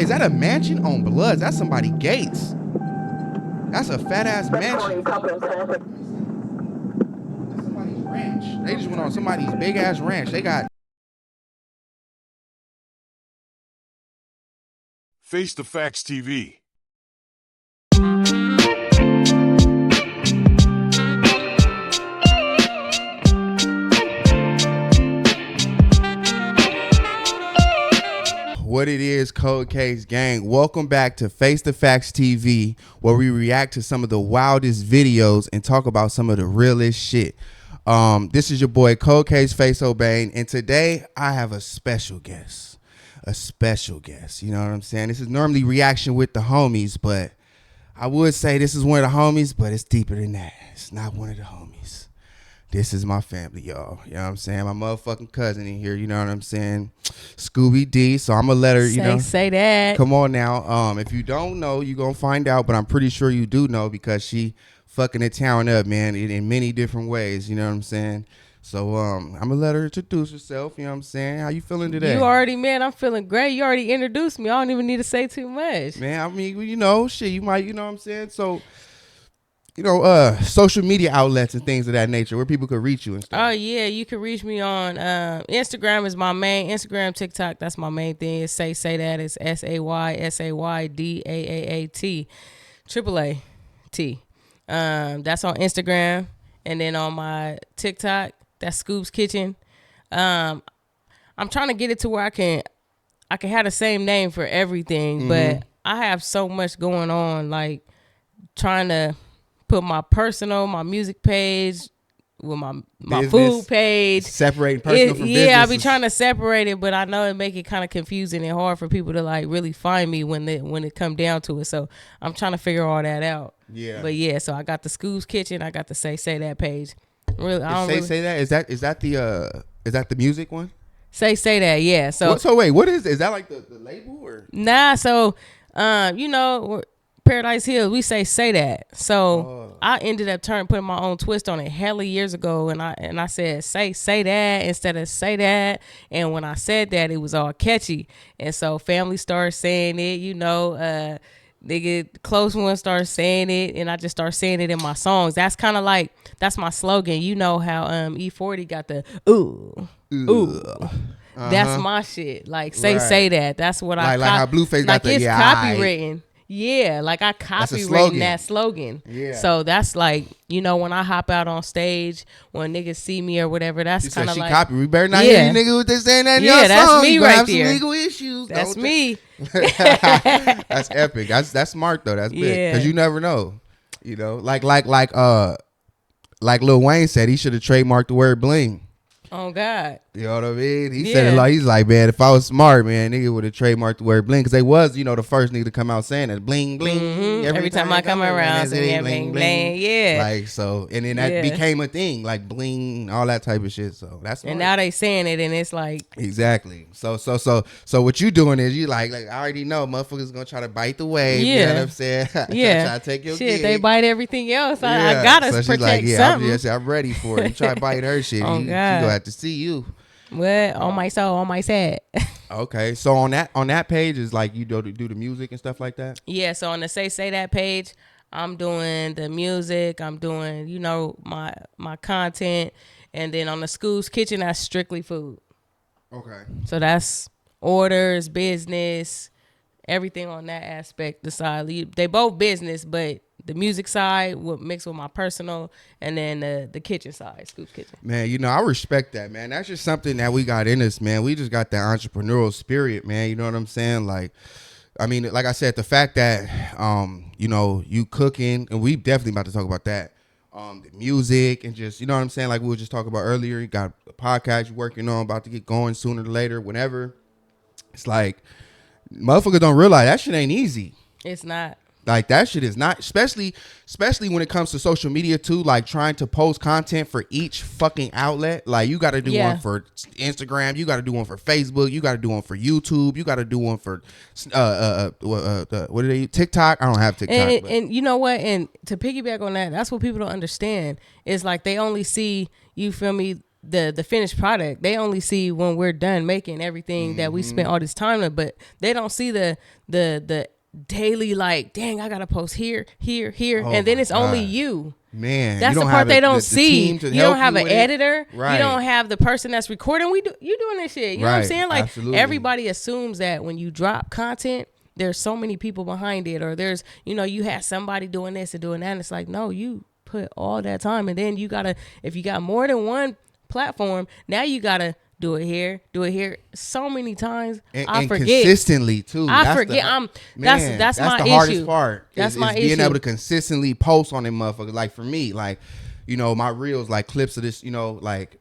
Is that a mansion on Bloods? That's somebody Gates. That's a fat ass mansion. That's somebody's ranch. They just went on somebody's big ass ranch. They got Face the Facts TV. what it is, Cold Case Gang. Welcome back to Face the Facts TV, where we react to some of the wildest videos and talk about some of the realest shit. This is your boy Cold Case Face O'Bane, and today I have a special guest. You know what I'm saying? This is normally reaction with the homies, but I would say this is one of the homies, but it's deeper than that. It's not one of the homies. This is my family, y'all. You know what I'm saying? My motherfucking cousin in here, you know what I'm saying? Skewbee D. So I'm gonna let her, say that. Come on now. If you don't know, you're gonna find out, but I'm pretty sure you do know because she fucking the town up, man, in many different ways, you know what I'm saying? So I'm gonna let her introduce herself, you know what I'm saying? How you feeling today? I'm feeling great. You already introduced me. I don't even need to say too much. Man, I mean, you know, shit, you might, you know what I'm saying? So, you know, social media outlets and things of that nature where people could reach you and stuff. Oh yeah, you can reach me on Instagram is my main Instagram, TikTok. That's my main thing. It's say that. It's SayDaat. That's on Instagram, and then on my TikTok, that's Scoop's Kitchen. I'm trying to get it to where I can have the same name for everything, but I have so much going on, like trying to put my music page with my food page. Separating personal from business. Yeah, I be trying to separate it, but I know it make it kind of confusing and hard for people to like really find me when it come down to it. So I'm trying to figure all that out. Yeah. But yeah, so I got the Scoop's Kitchen. I got the say that page. Really, Say that. Is that the music one? Say that. Yeah. So wait, what is that like the label or? Nah. So you know, Paradise Hills, we say that. So I ended up putting my own twist on it hella years ago, and I said say that instead of say that. And when I said that, it was all catchy, and so family started saying it. You know, nigga, close ones start saying it, and I just start saying it in my songs. That's kind of like that's my slogan. You know how E40 got the ooh. That's my shit. Like say that. That's what I like how Blueface got the it's copywritten. Yeah, like I copywritten that slogan. Yeah. So that's like, you know, when I hop out on stage, when niggas see me or whatever, that's kind of like. Copy. We better not hear you niggas with this saying that in your song. That's me right have there. Some legal issues. That's me. That's epic. That's smart though. That's big because you never know. You know, like Lil Wayne said, he should have trademarked the word bling. Oh God. You know what I mean? He said it like, he's like, man, if I was smart, man, nigga would have trademarked the word bling because they was, you know, the first nigga to come out saying it, bling bling. Mm-hmm. Every time I come around, saying bling bling, yeah. Like so, and then that became a thing, like bling, all that type of shit. So that's smart. And now they saying it, and it's like exactly. So what you doing is you like I already know motherfuckers gonna try to bite the wave. Yeah. You know what I'm saying? Yeah. Try to take your shit. gig. They bite everything else. I gotta so protect like, something. I'm ready for it. You try to bite her shit. Oh she God. gonna have to see you. What on my soul, on my set. Okay, so on that page is like you do the music and stuff like that. Yeah, so on the say that page, I'm doing the music. I'm doing, you know, my content, and then on the School's Kitchen, that's strictly food. Okay. So that's orders, business, everything on that aspect. The side they both business, but the music side will mix with my personal, and then the kitchen side, Scoop's Kitchen. Man, you know, I respect that, man. That's just something that we got in us, man. We just got that entrepreneurial spirit, man. You know what I'm saying? Like, I mean, like I said, the fact that, you know, you cooking, and we definitely about to talk about that, the music and just, you know what I'm saying? Like we were just talking about earlier, you got a podcast you're working on, about to get going sooner or later, whenever. It's like, motherfuckers don't realize that shit ain't easy. It's not. Like that shit is not, especially when it comes to social media too, like trying to post content for each fucking outlet. Like you got to do one for Instagram, you got to do one for Facebook, you got to do one for YouTube, you got to do one for what are they? TikTok. I don't have TikTok. And you know what? And to piggyback on that, that's what people don't understand. Is like they only see, you feel me, the finished product. They only see when we're done making everything that we spent all this time on, but they don't see the daily, like, dang, I gotta post here, and then it's only you. Man, that's the part they don't see. You don't have an editor. Right. You don't have the person that's recording. You doing this shit. You know what I'm saying? Like, everybody assumes that when you drop content, there's so many people behind it, or there's, you had somebody doing this and doing that. And it's like, no, you put all that time, and then you gotta, if you got more than one platform, now you gotta do it here so many times. I forget consistently too. I forget. That's my the issue. Hardest part. That's my being issue. able to consistently post on them motherfuckers. Like for me, like, my reels, like clips of this, like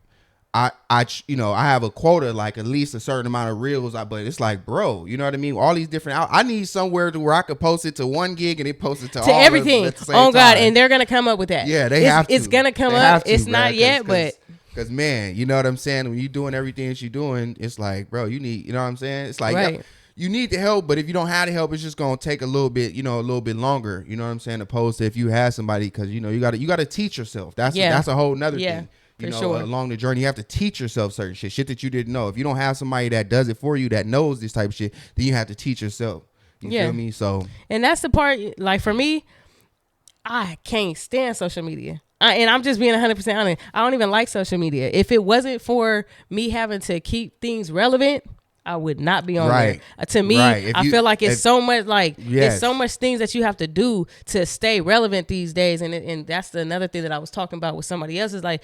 I have a quota, like at least a certain amount of reels. But it's like, bro, you know what I mean? All these different I need somewhere to where I could post it to one gig and it post it to all everything. At the same God, time. and they're gonna come up with that. Yeah, have to. It's gonna come up. It's not yet, but. Because, man, you know what I'm saying? When you're doing everything that you're doing, it's like, bro, you need, you know what I'm saying? It's like, right. You need the help, but if you don't have the help, it's just going to take a little bit longer, you know what I'm saying? Opposed to if you have somebody, because, you got to teach yourself. That's a whole nother thing. Along the journey, you have to teach yourself certain shit that you didn't know. If you don't have somebody that does it for you, that knows this type of shit, then you have to teach yourself. You feel me? So, and that's the part, like for me, I can't stand social media. And I'm just being 100% honest. I don't even like social media. If it wasn't for me having to keep things relevant, I would not be on there. To me, I feel like it's so much it's so much things that you have to do to stay relevant these days. And that's another thing that I was talking about with somebody else is like,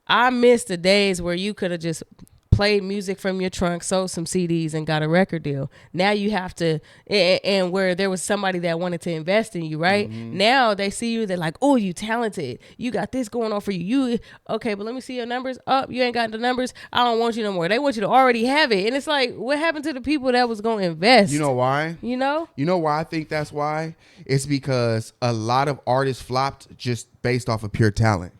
I miss the days where you could have just played music from your trunk, sold some CDs, and got a record deal. Now you have to, and where there was somebody that wanted to invest in you, right? Mm-hmm. Now they see you, they're like, oh, you talented. You got this going on for you. Okay, but let me see your numbers. Oh, you ain't got the numbers. I don't want you no more. They want you to already have it. And it's like, what happened to the people that was going to invest? You know why? You know why I think that's why? It's because a lot of artists flopped just based off of pure talent.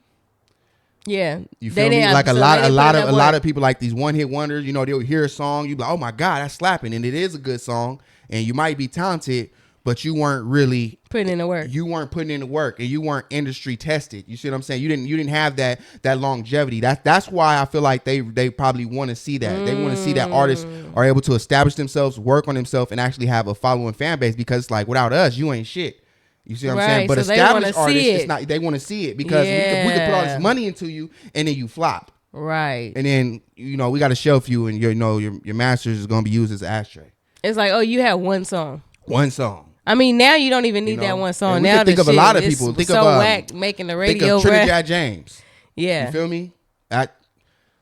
Yeah, you feel me? Like a lot of people, like these one hit wonders. They'll hear a song, you be like, oh my god, that's slapping, and it is a good song, and you might be talented, but you weren't really putting in the work. You weren't putting in the work, and you weren't industry tested. You see what I'm saying? You didn't have that longevity. That's why I feel like they probably want to see that. They want to see that artists are able to establish themselves, work on themselves, and actually have a following fan base. Because it's like, without us, you ain't shit. You see what I'm saying? But so established artists, it's not. They want to see it because we can put all this money into you, and then you flop. Right. And then we got to shelf you, and your masters is gonna be used as an ashtray. It's like, oh, you had one song. One song. I mean, now you don't even need that one song. And now think of a lot of people. Think of whack making the radio. Think of Trinidad James. Yeah. You feel me? That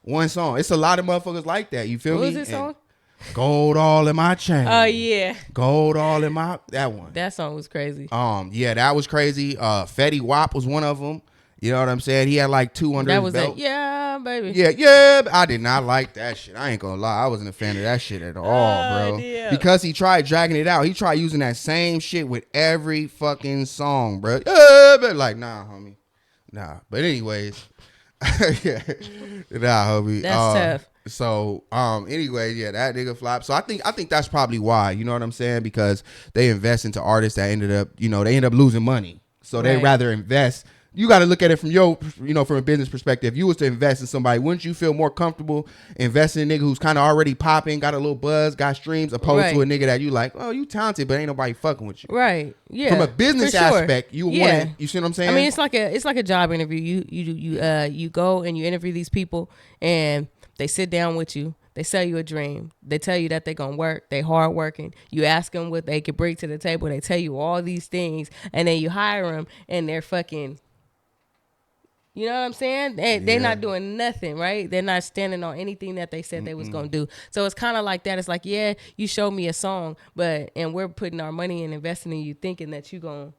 one song. It's a lot of motherfuckers like that. You feel me? What was this song? Gold all in my chain. Oh yeah. Gold all in my that one. That song was crazy. Yeah, that was crazy. Fetty Wap was one of them. You know what I'm saying? He had like 200. That was it. Yeah, baby. Yeah. I did not like that shit. I ain't gonna lie. I wasn't a fan of that shit at all, bro. Dear. Because he tried dragging it out. He tried using that same shit with every fucking song, bro. But like, nah, homie. Nah. But anyways. Nah, homie. That's tough. So, anyway, yeah, that nigga flopped. So I think that's probably why, you know what I'm saying? Because they invest into artists that ended up, they end up losing money. So they rather invest. You got to look at it from from a business perspective. If you was to invest in somebody, wouldn't you feel more comfortable investing in a nigga who's kind of already popping, got a little buzz, got streams, opposed to a nigga that you like, oh, you talented, but ain't nobody fucking with you. Right. Yeah. From a business aspect, you want, you see what I'm saying? I mean, it's like a job interview. You go and you interview these people, and they sit down with you. They sell you a dream. They tell you that they're going to work. They hard working. You ask them what they can bring to the table. They tell you all these things, and then you hire them, and they're fucking, you know what I'm saying? They're not doing nothing, right? They're not standing on anything that they said they was going to do. So it's kind of like that. It's like, yeah, you showed me a song, and we're putting our money and investing in you thinking that you're going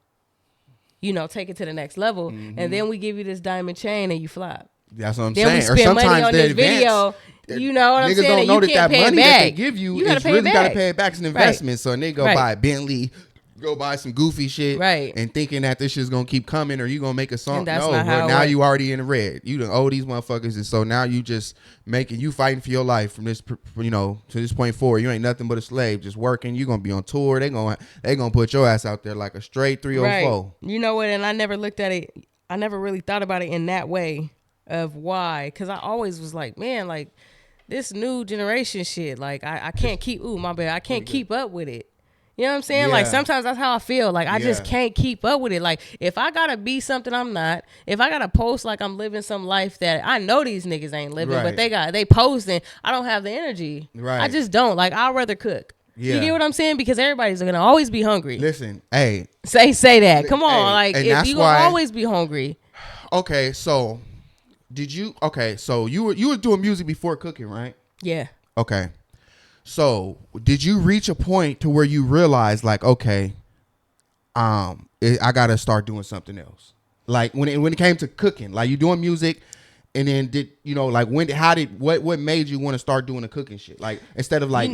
to, take it to the next level. And then we give you this diamond chain and you flop. That's what I'm then saying. Then we spend money on this video. You know what I'm saying? Niggas don't know that money that they give you, is really got to pay it back. It's an investment. Right. So they go buy a Bentley, go buy some goofy shit, and thinking that this shit's gonna keep coming or you gonna make a song. No, but now you already in the red. You done owe these motherfuckers, and so now you just you fighting for your life from this, to this point forward. You ain't nothing but a slave, just working. You gonna be on tour. They gonna put your ass out there like a straight 304. Right. You know what? And I never looked at it. I never really thought about it in that way. of why, because I always was like, man, like this new generation shit, like I can't keep. Ooh, my bad. I can't keep up with it. You know what I'm saying? Yeah. Like sometimes that's how I feel. Like I just Yeah. can't keep up with it. Like if I gotta be something I'm not, if I gotta post like I'm living some life that I know these niggas ain't living, Right. but they posting, I don't have the energy. Right. I just don't. Like I'd rather cook. Yeah. You get what I'm saying? Because everybody's gonna always be hungry. Listen, hey. Say that. Come on, Hey, like and if that's you why- gonna always be hungry. Okay, so did you? Okay, so you were doing music before cooking, right? Yeah. Okay. So did you reach a point to where you realized, like, okay, I gotta start doing something else? Like when it came to cooking, like you doing music, and then did you know like what made you want to start doing the cooking shit? Like instead of like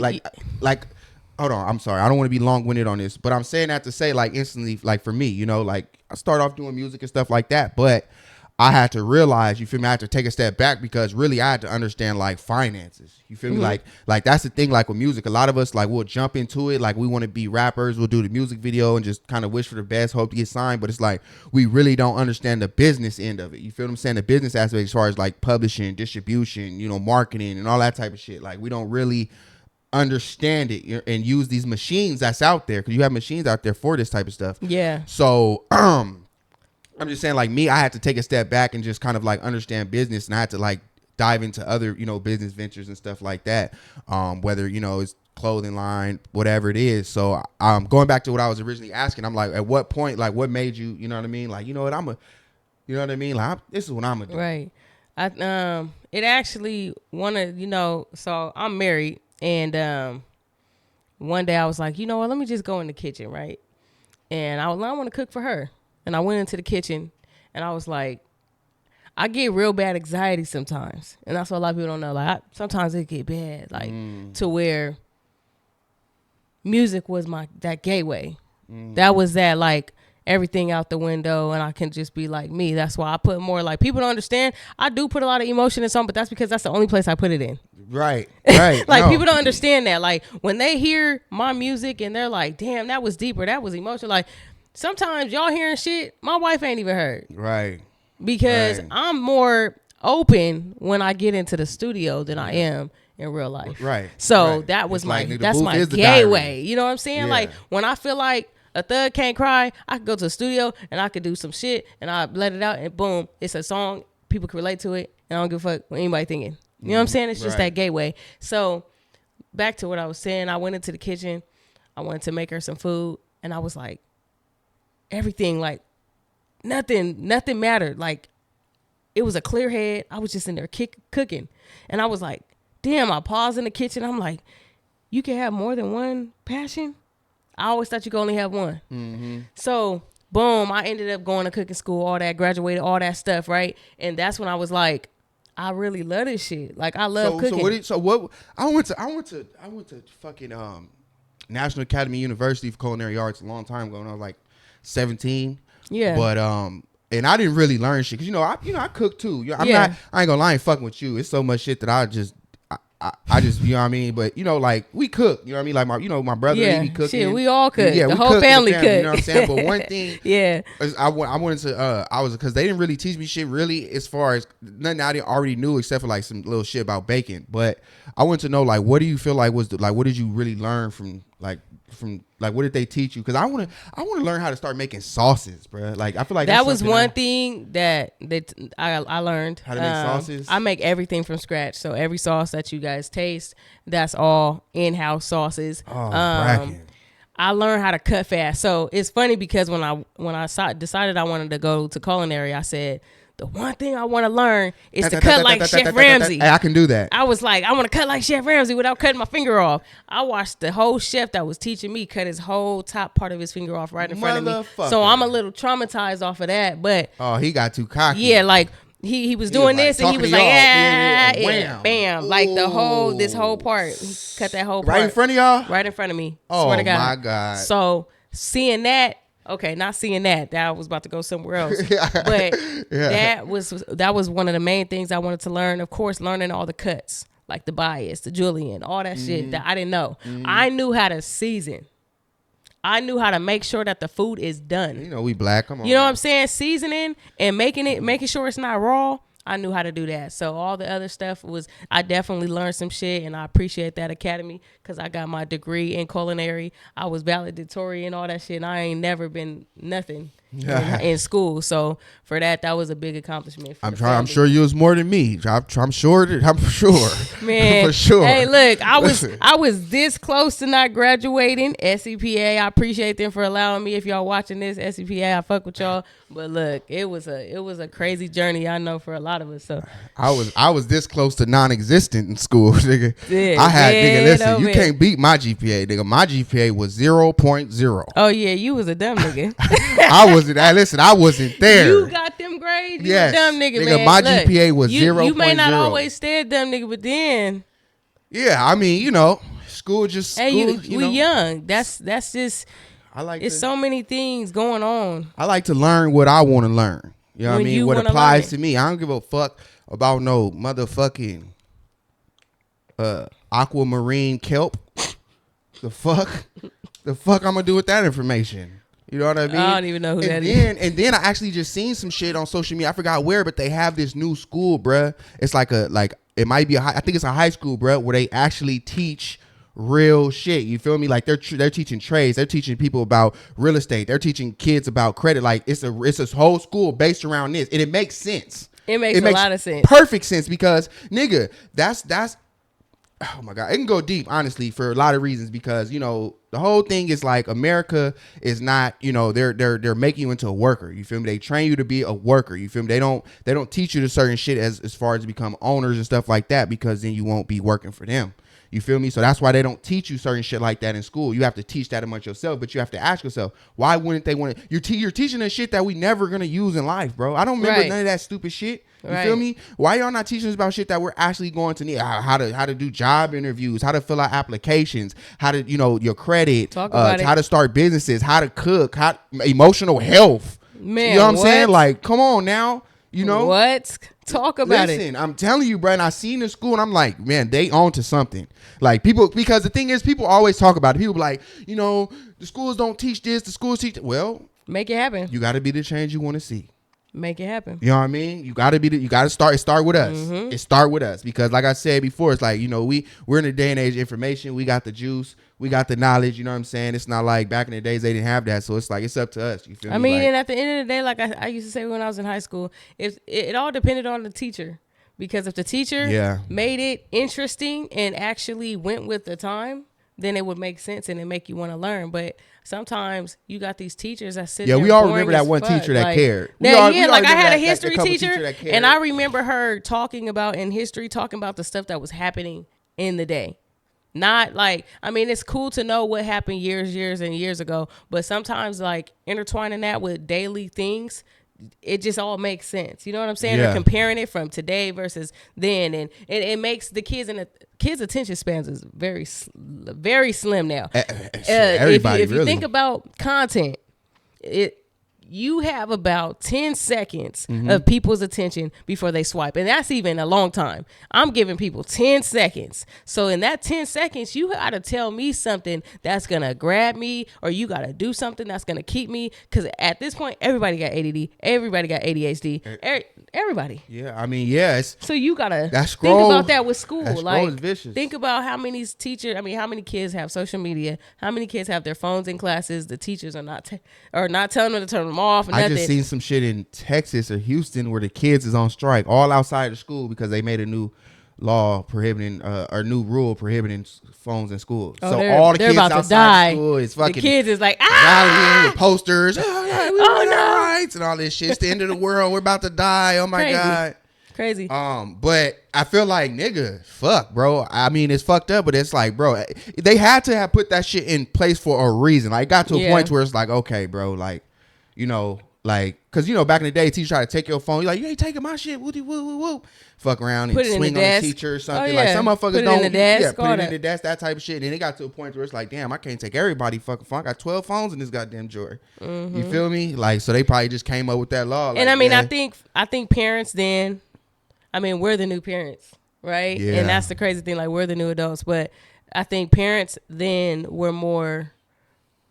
hold on, I'm sorry, I don't want to be long winded on this, but I'm saying that to say like instantly, like for me, you know, like I start off doing music and stuff like that, but I had to realize, you feel me, I had to take a step back because really I had to understand like finances. You feel me? Like that's the thing, like with music, a lot of us like we'll jump into it. Like we want to be rappers, we'll do the music video and just kind of wish for the best, hope to get signed. But it's like, we really don't understand the business end of it. You feel what I'm saying? The business aspect as far as like publishing, distribution, you know, marketing and all that type of shit. Like we don't really understand it and use these machines that's out there, because you have machines out there for this type of stuff. Yeah. So, I'm just saying, like me, I had to take a step back and just kind of like understand business, and I had to like dive into other, you know, business ventures and stuff like that. Whether, you know, it's clothing line, whatever it is. So going back to what I was originally asking, I'm like, at what point, like what made you, you know what I mean? Like, you know what, you know what I mean? Like this is what I'm gonna do. Right. It actually you know, so I'm married, and one day I was like, you know what, let me just go in the kitchen, right? And I want to cook for her. And I went into the kitchen and I was like, I get real bad anxiety sometimes. And that's what a lot of people don't know. Like sometimes it get bad, like to where music was that gateway. That was that, like everything out the window, and I can just be like me. That's why I put more, like, people don't understand. I do put a lot of emotion in something, but that's because that's the only place I put it in. Right. Like no. People don't understand that. Like when they hear my music and they're like, damn, that was deeper, that was emotional. Like sometimes y'all hearing shit my wife ain't even heard. Right. Because I'm more open when I get into the studio than I am in real life. Right. So that was that's my gateway. You know what I'm saying? Yeah. Like when I feel like a thug can't cry, I could go to the studio and I could do some shit and I let it out and boom, it's a song. People can relate to it and I don't give a fuck what anybody thinking. You know what I'm saying? It's just that gateway. So back to what I was saying, I went into the kitchen. I wanted to make her some food and I was like, everything, like nothing mattered. Like it was a clear head. I was just in there cooking. And I was like, damn, I paused in the kitchen. I'm like, you can have more than one passion? I always thought you could only have one. Mm-hmm. So boom, I ended up going to cooking school, all that, graduated, all that stuff, right? And that's when I was like, I really love this shit. Like I love cooking. I went to fucking National Academy University for Culinary Arts a long time ago when I was like 17. Yeah. But and I didn't really learn shit because I cook too. I ain't gonna lie, I ain't fucking with you. It's so much shit that I just you know what I mean. But you know, like we cook. You know what I mean. Like my brother, he cooking. Shit, we all cook. Yeah, the whole family cook. You know what I'm saying. But one thing, is I wanted to because they didn't really teach me shit really as far as nothing I already knew except for like some little shit about baking. But I wanted to know like what do you feel like was what did you really learn from what did they teach you? Because I want to learn how to start making sauces, bro. Like I feel like that was one thing that I learned how to make sauces. I make everything from scratch, so every sauce that you guys taste, that's all in-house sauces. I learned how to cut fast. So it's funny because when I decided I wanted to go to culinary, I said, the one thing I want to learn is to cut like Chef Ramsay. I can do that. I was like, I want to cut like Chef Ramsay without cutting my finger off. I watched the whole chef that was teaching me cut his whole top part of his finger off right in front of me. So I'm a little traumatized off of that. But he got too cocky. Yeah, like he was doing this and he was like, bam, like this whole part. He cut that whole part right in front of y'all. Right in front of me. Oh swear to God. my God. So seeing that. Okay, not seeing that. That I was about to go somewhere else. But that was one of the main things I wanted to learn. Of course, learning all the cuts, like the bias, the julienne, all that shit that I didn't know. I knew how to season. I knew how to make sure that the food is done. You know, we black. Come on. You know what I'm saying? Seasoning and making sure it's not raw. I knew how to do that. So all the other stuff was, I definitely learned some shit, and I appreciate that academy because I got my degree in culinary. I was valedictorian and all that shit, and I ain't never been nothing in school. So for that was a big accomplishment. For I'm sure you was more than me. I'm sure. Man, for sure. Hey, look, I was this close to not graduating. SCPA, I appreciate them for allowing me. If y'all watching this, SCPA, I fuck with y'all. But look, it was a crazy journey, I know, for a lot of us. So I was this close to non-existent in school, nigga. Yeah, I had man, nigga. Listen, oh, you man. can't beat my GPA, nigga. My GPA was 0.0. Oh yeah, you was a dumb nigga. I wasn't. Listen, I wasn't there. You got them grades. You Yes. a dumb nigga, Nigga, man. my Look, GPA was You may not 0.0. always stay a dumb nigga, but then Yeah, I mean, you know, school just. hey, school, we know, young. That's just. I like. It's so many things going on. I like to learn what I want to learn. You know what I When mean? you What wanna applies learn to me. I don't give a fuck about no motherfucking aquamarine kelp. The fuck I'm gonna do with that information? You know what I mean? I don't even know who that is. And then I actually just seen some shit on social media. I forgot where, but they have this new school, bruh. It's like it might be I think it's a high school, bruh, where they actually teach real shit. You feel me? Like they're teaching trades. They're teaching people about real estate. They're teaching kids about credit. Like it's a whole school based around this, and it makes sense. It makes a lot of sense. Perfect sense because nigga, that's oh my God, it can go deep, honestly, for a lot of reasons because, you know, the whole thing is like America is not, you know, they're making you into a worker. You feel me? They train you to be a worker. You feel me? They don't teach you the certain shit as far as to become owners and stuff like that because then you won't be working for them. You feel me? So that's why they don't teach you certain shit like that in school. You have to teach that amongst yourself, but you have to ask yourself, why wouldn't they want to? You're teaching us shit that we never gonna use in life, bro. I don't remember none of that stupid shit. You feel me? Why y'all not teaching us about shit that we're actually going to need? How to do job interviews, how to fill out applications, how to, you know, your credit, how to start businesses, how to cook, emotional health. Man, you know what I'm saying? Like, come on now. You know what? Talk about it. Listen, I'm telling you, bro. And I seen the school, and I'm like, man, they on to something. Like people, because the thing is, people always talk about it. People be like, you know, the schools don't teach this. The schools teach. Well, make it happen. You got to be the change you want to see. Make it happen. You know what I mean? You got to start with us. Mm-hmm. It start with us because, like I said before, it's like, you know, we're in a day and age of information. We got the juice. We got the knowledge. You know what I'm saying? It's not like back in the days they didn't have that. So it's like it's up to us. You feel me? I mean, like, and at the end of the day, like I used to say when I was in high school, if it all depended on the teacher. Because if the teacher made it interesting and actually went with the time, then it would make sense and it make you want to learn. But sometimes you got these teachers that sit there. Yeah, we all remember that one teacher that cared. I had a history teacher, and I remember her talking about the stuff that was happening in the day. Not like, I mean, it's cool to know what happened years and years ago, but sometimes like intertwining that with daily things, it just all makes sense. You know what I'm saying? Yeah. Or comparing it from today versus then. And it makes the kids attention spans is very slim now. If you think about content, you have about 10 seconds of people's attention before they swipe. And that's even a long time. I'm giving people 10 seconds. So in that 10 seconds, you got to tell me something that's going to grab me, or you got to do something that's going to keep me. Because at this point, everybody got ADD. Everybody got ADHD. Everybody. Yeah, I mean, yes. So you got to think scroll, about that with school. That like, is vicious. Think about how many kids have social media, how many kids have their phones in classes. The teachers are not telling them to turn them off. I just seen some shit in Texas or Houston where the kids is on strike all outside of school because they made a new law prohibiting or new rule prohibiting phones in schools. Oh, so all the kids about outside of school is fucking the kids is like rallying with posters. Oh no, rights and all this shit. It's the end of the world. We're about to die. Oh my God. Crazy. But I feel like, nigga, fuck, bro. I mean, it's fucked up, but it's like, bro, they had to have put that shit in place for a reason. Like, it got to a point where it's like, okay, bro, like, you know, like, cause you know, back in the day, teachers try to take your phone. You're like, you ain't taking my shit. Woo woo woo woo. Fuck around and swing on the teacher or something. Like some motherfuckers put it in the desk, that type of shit. And then it got to a point where it's like, damn, I can't take everybody fucking phone. I got 12 phones in this goddamn drawer. You feel me? Like, so they probably just came up with that law. Like, and I mean, I think parents then, I mean, we're the new parents, right? Yeah. And that's the crazy thing. Like, we're the new adults, but I think parents then were more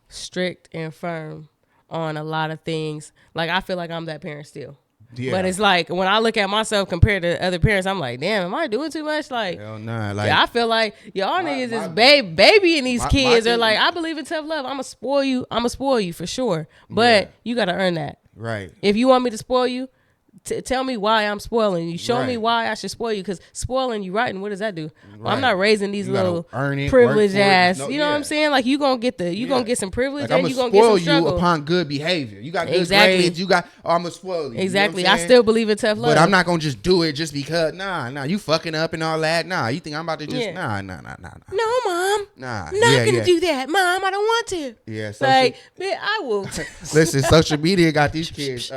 strict and firm on a lot of things. Like, I feel like I'm that parent still. Yeah. But it's like when I look at myself compared to other parents, I'm like, damn, am I doing too much? Like, hell nah. Like, yeah, I feel like y'all niggas is babying these kids. They're like, I believe in tough love. I'ma spoil you for sure. But you gotta earn that. Right. If you want me to spoil you, tell me why I'm spoiling you. Show me why I should spoil you. Because spoiling you right, and what does that do? Well, I'm not raising these little privileged ass. You know what I'm saying? Like you gonna get gonna get some privilege, like, and you gonna get some struggle. You upon good behavior. You got good grades. You got. I'm gonna spoil you. Exactly. You know I still believe in tough love, but I'm not gonna just do it just because. Nah. You fucking up and all that. Nah. You think I'm about to just? Nah. No, mom. Nah. I'm not gonna do that, mom. I don't want to. Yeah. Like, man, I will. Listen, social media got these kids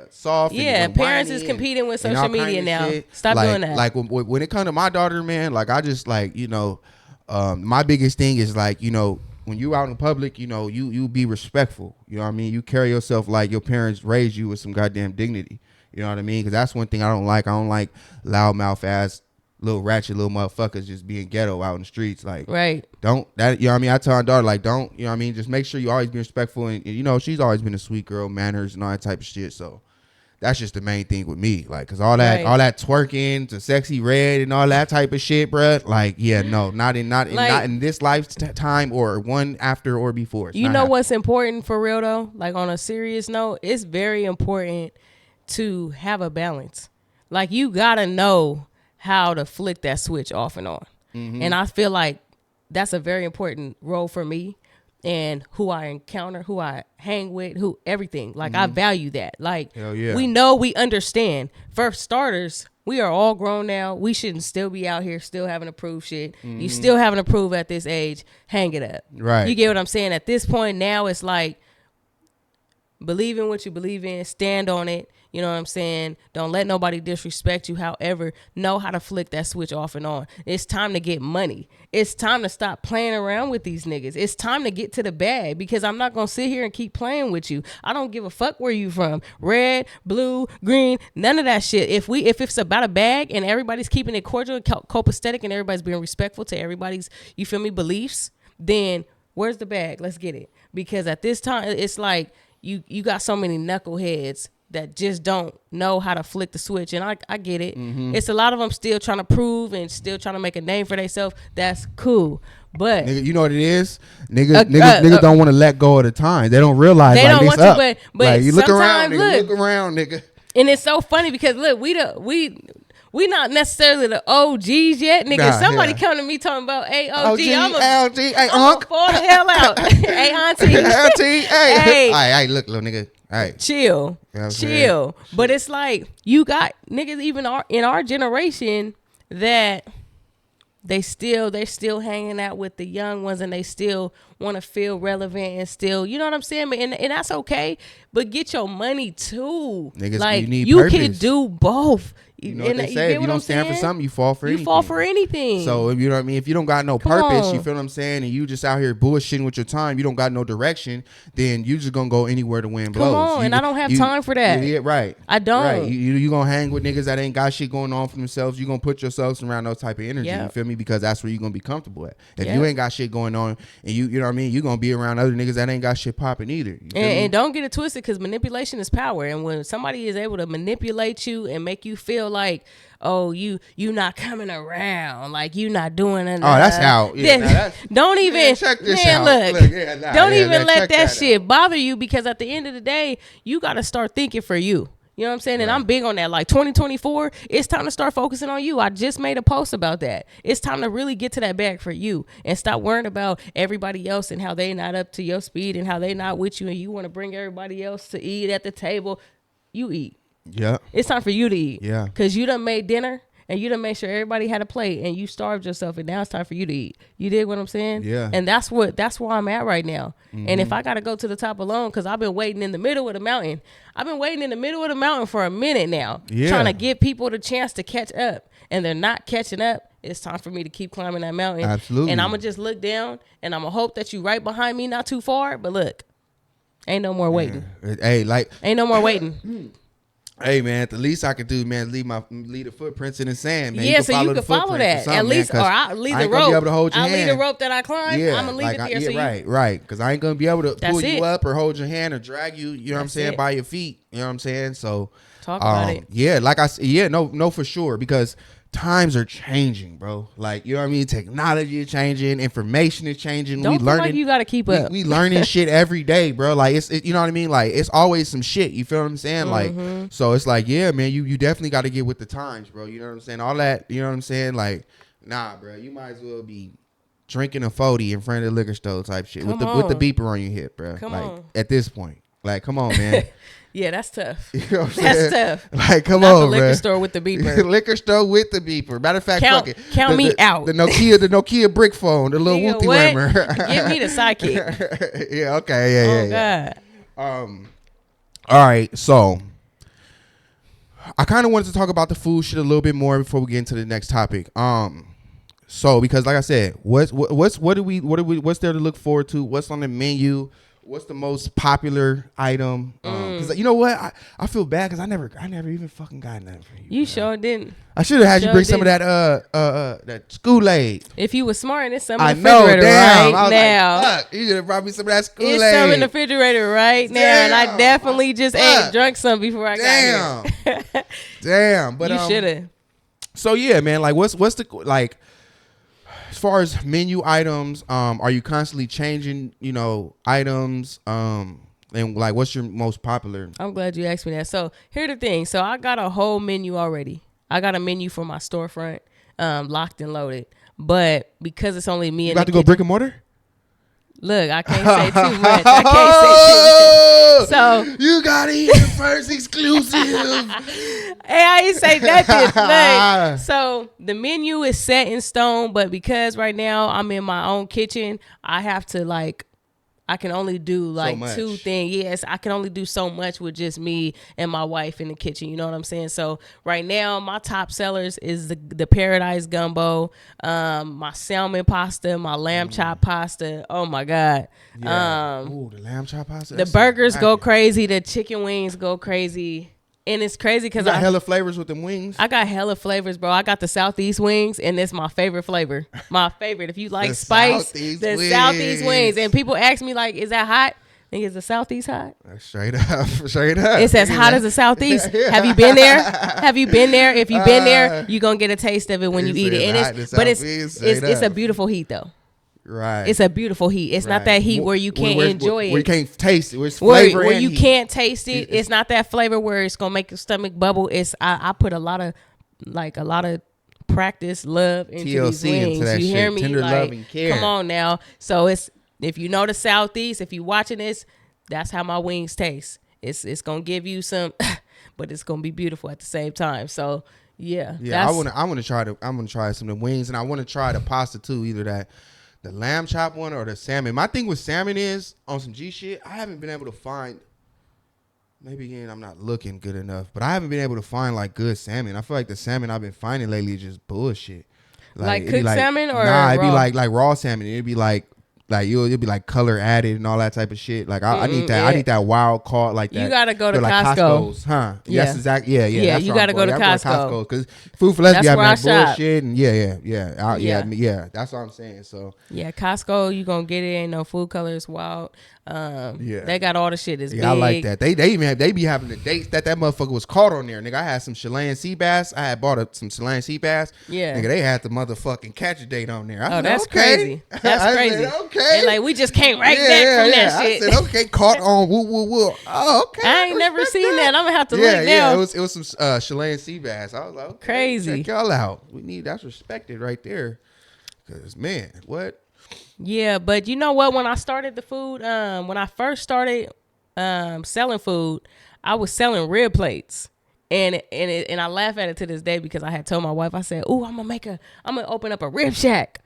soft. Yeah, parents is competing with social media now. Stop doing that. Like when it comes to my daughter, man, like I just like, my biggest thing is like, when you out in public, you be respectful. You know what I mean? You carry yourself like your parents raised you with some goddamn dignity. You know what I mean? Because that's one thing I don't like. I don't like loudmouth ass little ratchet little motherfuckers just being ghetto out in the streets. Like, don't that, you know what I mean? I tell my daughter, like, don't, you know what I mean? Just make sure you always be respectful. And, she's always been a sweet girl, manners and all that type of shit. So that's just the main thing with me. Like, cause all that twerking to sexy red and all that type of shit, bruh. Like, yeah, no, not in this lifetime or one after or before. You know what's important for real though? Like on a serious note, it's very important to have a balance. Like you gotta know how to flick that switch off and on. Mm-hmm. And I feel like that's a very important role for me and who I encounter, who I hang with, everything. Like I value that. Like we know, we understand. For starters, we are all grown now. We shouldn't still be out here still having to prove shit. You still having to prove at this age. Hang it up. Right. You get what I'm saying? At this point now, it's like believe in what you believe in. Stand on it. You know what I'm saying? Don't let nobody disrespect you. However, know how to flick that switch off and on. It's time to get money. It's time to stop playing around with these niggas. It's time to get to the bag because I'm not going to sit here and keep playing with you. I don't give a fuck where you from. Red, blue, green, none of that shit. If it's about a bag and everybody's keeping it cordial and copacetic and everybody's being respectful to everybody's, you feel me, beliefs, then where's the bag? Let's get it. Because at this time, it's like you got so many knuckleheads that just don't know how to flick the switch. And I get it. Mm-hmm. It's a lot of them still trying to prove and still trying to make a name for themselves. That's cool. But nigga, you know what it is? Niggas don't want to let go of the time. They don't realize they like, don't want up. to, but like, you look around, look around, nigga. And it's so funny because look, we not necessarily the OGs yet, nigga. Nah, somebody come to me talking about, hey, OG, I'm LG, hey, gonna fall the hell out. Hey, auntie. Auntie, hey, look, little nigga. Hey. Chill. But it's like you got niggas even in our generation that they're still hanging out with the young ones and they still want to feel relevant and still, you know what I'm saying? And that's okay. But get your money too. Niggas, like you can do both. You know what they say? If you don't stand for something, you fall for anything. You fall for anything. So, you know what I mean? If you don't got no purpose, you feel what I'm saying? And you just out here bullshitting with your time, you don't got no direction, then you just going to go anywhere to win blows. Come on, and I don't have time for that. Yeah, right. I don't. Right. You going to hang with niggas that ain't got shit going on for themselves. You going to put yourselves around those type of energy, you feel me? Because that's where you going to be comfortable at. If you ain't got shit going on, and you know what I mean? You going to be around other niggas that ain't got shit popping either. And don't get it twisted because manipulation is power. And when somebody is able to manipulate you and make you feel like, oh, you not coming around, like you not doing enough. Oh, that's out. Yeah, don't even check this man, out. Look, don't even let that shit out. bother you because at the end of the day, you got to start thinking for you. You know what I'm saying? And I'm big on that. Like 2024, it's time to start focusing on you. I just made a post about that. It's time to really get to that bag for you and stop worrying about everybody else and how they not up to your speed and how they not with you and you want to bring everybody else to eat at the table. You eat. Yeah. It's time for you to eat. Yeah. Because you done made dinner and you done made sure everybody had a plate and you starved yourself and now it's time for you to eat. You dig what I'm saying? Yeah. And that's where I'm at right now. Mm-hmm. And if I got to go to the top alone, because I've been waiting in the middle of the mountain. I've been waiting in the middle of the mountain for a minute now. Yeah. Trying to give people the chance to catch up. And they're not catching up. It's time for me to keep climbing that mountain. Absolutely. And I'm going to just look down and I'm going to hope that you right behind me, not too far. But look, ain't no more waiting. Hey, like. Ain't no more waiting. Hey man, the least I could do, man, leave the footprints in the sand, man. Yeah, so you can the follow footprints that at least, or I'll leave the rope. Be able to hold your I'll leave hand. the rope that I climb. Yeah, I'm gonna leave like it there. yeah, right. Because I ain't gonna be able to pull you it. up or hold your hand or drag you. You know what I'm saying? By your feet. You know what I'm saying? So talk about it. Yeah, like I said, yeah, no, for sure. Because times are changing, bro. Like, you know what I mean? Technology is changing, information is changing. Don't feel like you gotta keep up. We learning shit every day, bro. Like you know what I mean? Like it's always some shit. You feel what I'm saying? Like, so it's like, yeah, man, you definitely got to get with the times, bro. You know what I'm saying? All that, you know what I'm saying? Like, nah, bro, you might as well be drinking a 40 in front of the liquor store type shit with the beeper on your hip, bro. Come like on. At this point, like, come on, man. Yeah, that's tough. You know what I'm that's saying? tough. Like, come Not on, the liquor bro. store with the beeper. Liquor store with the beeper. Matter of fact, count me out. The Nokia brick phone, the little Wooty Whammer. Give me the sidekick. Yeah. Okay. Yeah. God. All right. So, I kind of wanted to talk about the food shit a little bit more before we get into the next topic. So because like I said, what's there to look forward to? What's on the menu? What's the most popular item? Because you know what, I feel bad because I never even fucking got nothing for you. You sure didn't. I should have had you bring some of that that Kool-Aid. If you was smart, it's some I in the refrigerator damn. right now. Like, fuck, you should have brought me some of that Kool-Aid. It's some in the refrigerator right now, and I definitely just drunk some before I got here. Damn, but you should have. So yeah, man, like what's the like? As far as menu items, are you constantly changing, items? And like, what's your most popular? I'm glad you asked me that. So here's the thing. So I got a whole menu already. I got a menu for my storefront, locked and loaded. But because it's only me and you got to go brick and mortar? Look, I can't say too much. I can't say too much. So you gotta eat the first exclusive. Hey, I ain't say nothing. Like, so the menu is set in stone, but because right now I'm in my own kitchen, I have to I can only do like two things. Yes, I can only do so much with just me and my wife in the kitchen. You know what I'm saying? So right now, my top sellers is the Paradise Gumbo, my salmon pasta, my lamb chop pasta. Oh my God. Yeah. The lamb chop pasta. The burgers go crazy. The chicken wings go crazy. And it's crazy because I got hella flavors with them wings. I got hella flavors, bro. I got the Southeast wings, and it's my favorite flavor. My favorite. If you like spice, Southeast wings. And people ask me, like, is that hot? I think, is the Southeast hot? Straight up. It's as hot as the Southeast. Have you been there? Have you been there? If you've been there, you're going to get a taste of it when you eat it. And it's a beautiful heat, though. Right. It's a beautiful heat. It's not that heat where you can't enjoy it. Where you can't taste it. It's flavor where and you heat. can't taste it. It's not that flavor where it's gonna make your stomach bubble. It's I put a lot of practice, love into TLC these wings. into that you shit. hear me? Tender love and care. Come on now. So it's, if you know the Southeast, if you watching this, that's how my wings taste. It's gonna give you some, but it's gonna be beautiful at the same time. So yeah. I wanna try some of the wings, and I wanna try the pasta too. Either the lamb chop one or the salmon. My thing with salmon is, on some G shit, I haven't been able to find, maybe again I'm not looking good enough, but I haven't been able to find like good salmon. I feel like the salmon I've been finding lately is just bullshit. Like cooked salmon or nah, it'd raw? be like raw salmon. It'd be like it'll be like color added and all that type of shit. Like I need that. Yeah. I need that wild caught like that. You gotta go to like Costco's, huh? Yeah. That's exactly. Yeah. You gotta go to Costco because Food for Less be having that shop. bullshit and yeah. That's what I'm saying. So yeah, Costco, you gonna get it. Ain't no food colors, wild. They got all the shit. Is big. I like that. They be having the dates that motherfucker was caught on there. Nigga, I had some Chilean sea bass. I had bought some Chilean sea bass. Yeah, nigga, they had the motherfucking catch date on there. That's crazy. That's crazy. Said, okay, and like we just came right back from that shit. I said, okay, caught on woo. Oh, okay. I ain't never seen that. I'm gonna have to look now. Yeah, it was some Chilean sea bass. I was like, okay, crazy. Check y'all out. That's respected right there. Cause man, what? Yeah, but you know what? When I started the food, when I first started selling food, I was selling rib plates, and I laugh at it to this day because I had told my wife, I said, "Oh, I'm gonna open up a rib shack,"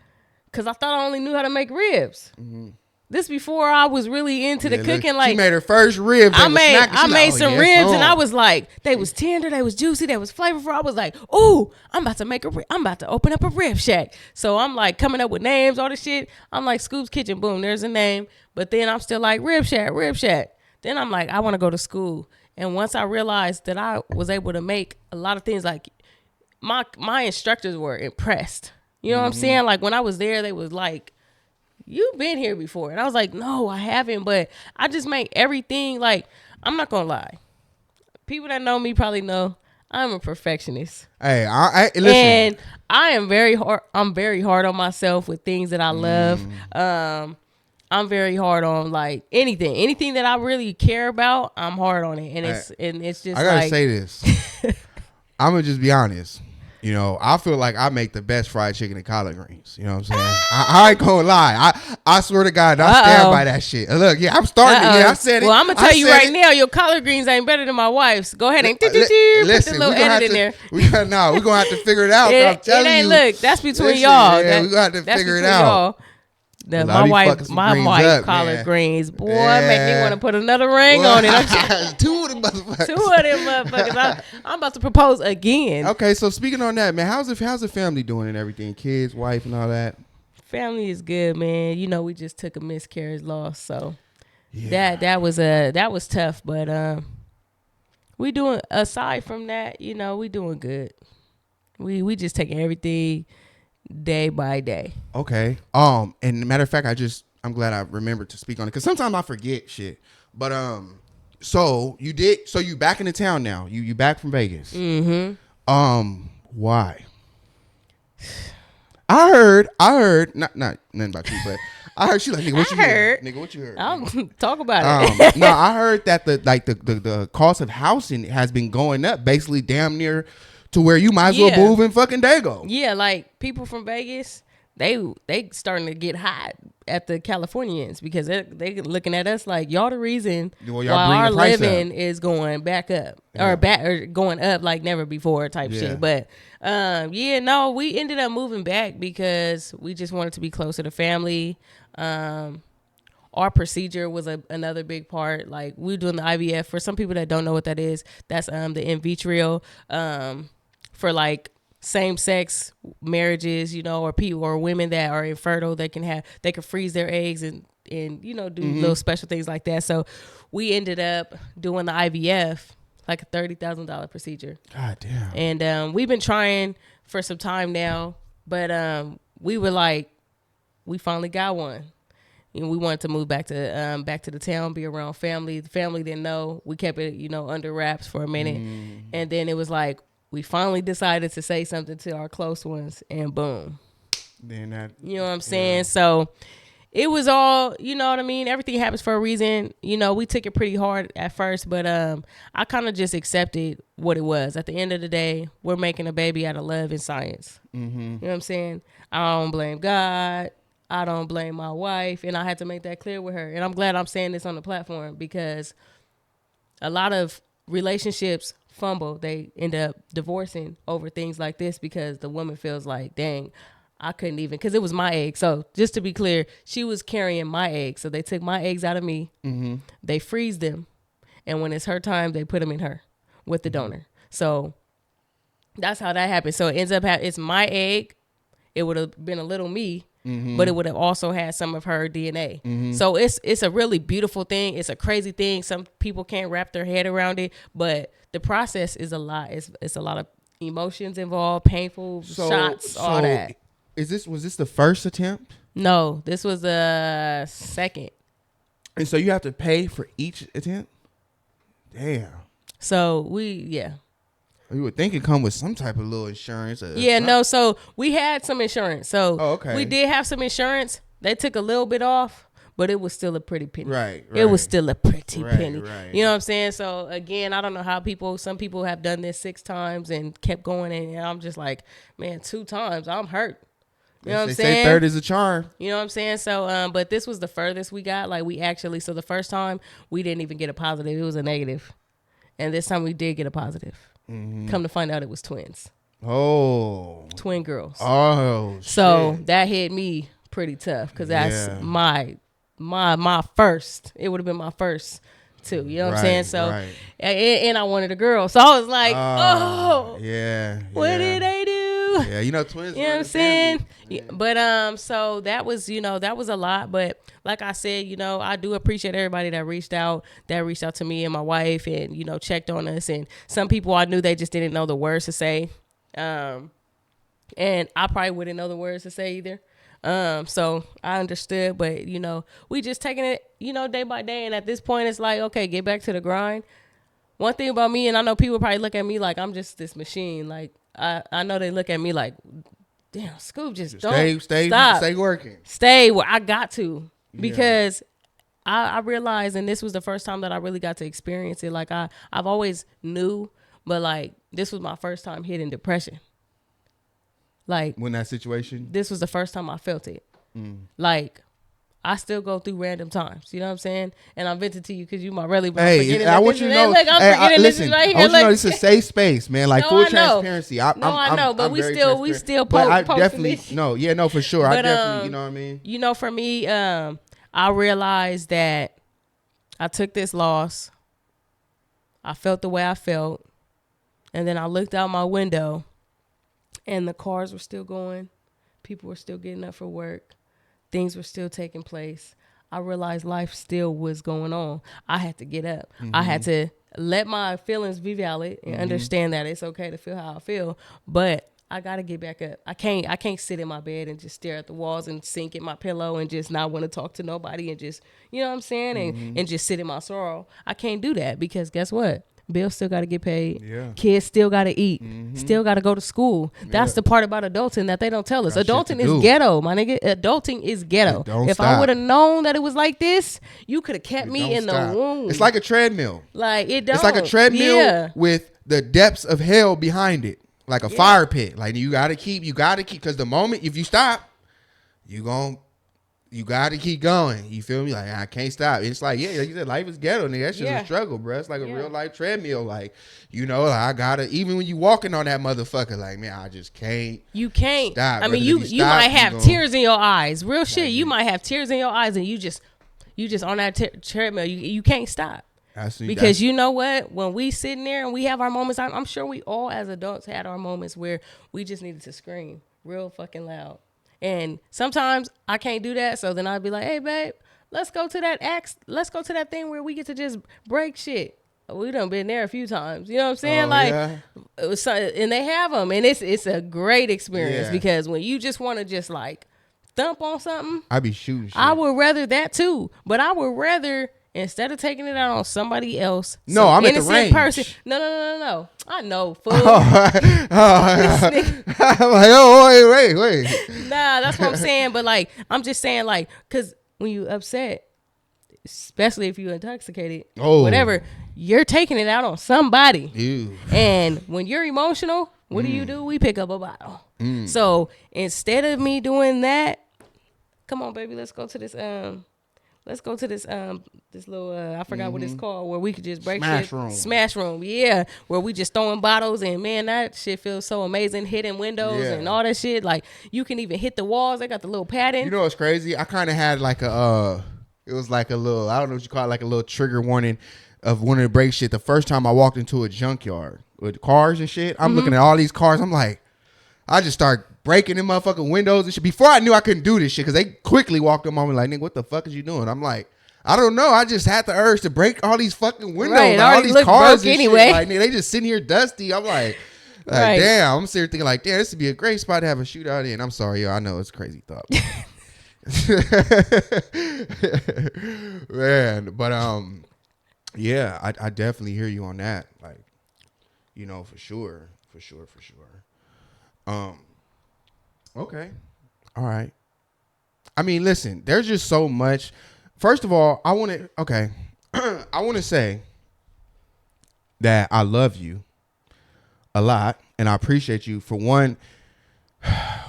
because I thought I only knew how to make ribs. Mm-hmm. This before I was really into the cooking. Like she made her first ribs. I made some ribs, and I was like, they was tender, they was juicy, they was flavorful. I was like, oh, I'm about to open up a rib shack. So I'm like coming up with names, all this shit. I'm like Scoop's Kitchen, boom, there's a name. But then I'm still like rib shack. Then I'm like, I want to go to school And once I realized that I was able to make a lot of things, like my instructors were impressed. You know what I'm saying? Like when I was there, they was like, "You've been here before," and I was like, "No, I haven't." But I just make everything, like, I'm not gonna lie. People that know me probably know I'm a perfectionist. Hey, I listen. And I am very hard. I'm very hard on myself with things that I love. I'm very hard on like anything that I really care about. I'm hard on it, and it's just. I gotta like, say this. I'm gonna just be honest. You know, I feel like I make the best fried chicken and collard greens. You know what I'm saying? I ain't gonna lie. I swear to God, I stand by that shit. Look, yeah, I'm starting. Yeah, I said it. Well, I'm gonna tell you right now, your collard greens ain't better than my wife's. Go ahead and put the little edit in there. We're gonna have to figure it out. I'm telling you. Look, that's between y'all. Yeah, we're gonna have to figure it out. My wife collard greens, boy, make me want to put another ring on it. Two of them motherfuckers. I'm about to propose again. Okay, so speaking on that, man, how's the family doing and everything? Kids, wife, and all that. Family is good, man. You know, we just took a miscarriage loss, so that was tough. But we doing, aside from that, you know, we doing good. We just taking everything day by day. Okay. And matter of fact, I'm glad I remembered to speak on it because sometimes I forget shit. But so you back in the town now. You back from Vegas. Mm-hmm. Why? I heard not nothing about you, but I heard she like, nigga, what you heard? Nigga, what you heard? I'll talk about it. No, I heard that the cost of housing has been going up, basically damn near to where you might as well move in fucking Dago. Yeah, like people from Vegas, they starting to get hot at the Californians because they looking at us like y'all the reason why our living is going back up or going up like never before type shit. But we ended up moving back because we just wanted to be closer to family. Our procedure was another big part. Like we were doing the IVF. For some people that don't know what that is, that's the in vitro for like same-sex marriages, you know, or people or women that are infertile. They can freeze their eggs and you know do little special things like that. So we ended up doing the IVF, like a $30,000 procedure. God damn. And we've been trying for some time now, but we were like, we finally got one. You know, we wanted to move back to the town, be around family. The family didn't know. We kept it, you know, under wraps for a minute, and then it was like we finally decided to say something to our close ones, and boom. Then that, you know what I'm saying? Yeah. So it was all, you know what I mean? Everything happens for a reason. You know, we took it pretty hard at first, but I kind of just accepted what it was. At the end of the day, we're making a baby out of love and science. Mm-hmm. You know what I'm saying? I don't blame God. I don't blame my wife. And I had to make that clear with her. And I'm glad I'm saying this on the platform because a lot of relationships fumble. They end up divorcing over things like this because the woman feels like, dang, I couldn't even, because it was my egg. So just to be clear, she was carrying my eggs. So they took my eggs out of me. Mm-hmm. They freeze them. And when it's her time, they put them in her with the donor. So that's how that happened. So it ends up, it's my egg. It would have been a little me. Mm-hmm. But it would have also had some of her DNA. Mm-hmm. So it's a really beautiful thing. It's a crazy thing. Some people can't wrap their head around it, but the process is a lot. It's a lot of emotions involved, painful shots, all that. Was this the first attempt? No, this was the second. And so you have to pay for each attempt? Damn. So you would think it come with some type of little insurance. No. So we had some insurance. So okay. We did have some insurance. They took a little bit off, but it was still a pretty penny. Right. It was still a pretty penny. Right. You know what I'm saying? So again, I don't know how some people have done this 6 times and kept going. And I'm just like, man, 2 times, I'm hurt. You know what I'm saying? They say third is a charm. You know what I'm saying? So, but this was the furthest we got. Like so the first time we didn't even get a positive. It was a negative. And this time we did get a positive. Mm-hmm. Come to find out it was twins. Oh. Twin girls. Oh, so shit. That hit me pretty tough because that's my first. It would have been my first too. You know what I'm saying? So, and I wanted a girl. So I was like, yeah. What did they do? Yeah, you know, twins. You know what I'm saying? Yeah, but so that was, that was a lot. But like I said, I do appreciate everybody that reached out to me and my wife and, checked on us. And some people I knew they just didn't know the words to say. And I probably wouldn't know the words to say either. So I understood, but we just taking it, day by day. And at this point, it's like, okay, get back to the grind. One thing about me, and I know people probably look at me like I'm just this machine. Like I know they look at me like, damn, Skewbe, just don't stop. Stay working. Stay where I got to, because I realized, and this was the first time that I really got to experience it. Like I've always knew, but like this was my first time hitting depression. Like when that situation, this was the first time I felt it. Like I still go through random times. You know what I'm saying? And I'm venting to you because you my really. Hey, I want you to know. Look, I'm forgetting listen, this right here. I want you to know this is a safe space, man. Like full transparency. I know, but we still but I posting definitely this. no, for sure. But, I definitely, you know what I mean. For me, I realized that I took this loss. I felt the way I felt, and then I looked out my window, and the cars were still going. People were still getting up for work. Things were still taking place. I realized life still was going on. I had to get up. I had to let my feelings be valid and understand that it's okay to feel how I feel, but I got to get back up. I can't sit in my bed and just stare at the walls and sink in my pillow and just not want to talk to nobody and just, you know what I'm saying? And just sit in my sorrow. I can't do that because guess what? Bills still got to get paid. Yeah. Kids still got to eat. Still got to go to school. That's the part about adulting that they don't tell us. Adulting is ghetto, my nigga. Adulting is ghetto. If I would have known that it was like this, you could have kept me in the womb. It's like a treadmill. Like it don't. It's like a treadmill with the depths of hell behind it, like a fire pit. Like you gotta keep, because the moment if you stop, you got to keep going. You feel me? Like, I can't stop. It's like, like you said, life is ghetto, nigga. That's just a struggle, bro. It's like a real life treadmill. Like, I got to, even when you walking on that motherfucker, like, man, I just can't. You can't. Stop. I mean, you might have tears in your eyes. Real shit. You might have tears in your eyes and you just on that treadmill. You can't stop. Because you know what? When we sitting there and we have our moments, I'm sure we all as adults had our moments where we just needed to scream real fucking loud. And sometimes I can't do that. So then I'd be like, hey, babe, let's go to that thing where we get to just break shit. We done been there a few times. You know what I'm saying? And they have them. And it's a great experience because when you just want to just like thump on something. I be shooting shit. I would rather that too. But I would rather, instead of taking it out on somebody else, I'm at the range. Person. No. I know, fool. I'm like, wait. Nah, that's what I'm saying. But like, I'm just saying, like, because when you upset, especially if you're intoxicated, whatever, you're taking it out on somebody. Ew. And when you're emotional, what do? We pick up a bottle. So instead of me doing that, come on, baby, let's go to this this little I forgot what it's called, where we could just break Smash room, where we just throwing bottles, and man, that shit feels so amazing. Hitting windows and all that shit. Like you can even hit the walls. They got the little padding. You know what's crazy? I kind of had like it was like a little, I don't know what you call it, like a little trigger warning of wanting to break shit. The first time I walked into a junkyard with cars and shit, I'm looking at all these cars. I'm like, I just start breaking them motherfucking windows and shit. Before I knew I couldn't do this shit, because they quickly walked up on me like, nigga, what the fuck is you doing? I'm like, I don't know. I just had the urge to break all these fucking windows. Right, like, all these cars and anyway. Shit. Like, nigga, they just sitting here dusty. I'm like damn. I'm sitting here thinking like, damn, this would be a great spot to have a shootout in. I'm sorry, yo. I know it's a crazy thought. Man, but I definitely hear you on that. Like, for sure. Okay. All right. I mean, listen, there's just so much. First of all, I want to say that I love you a lot and I appreciate you. For one,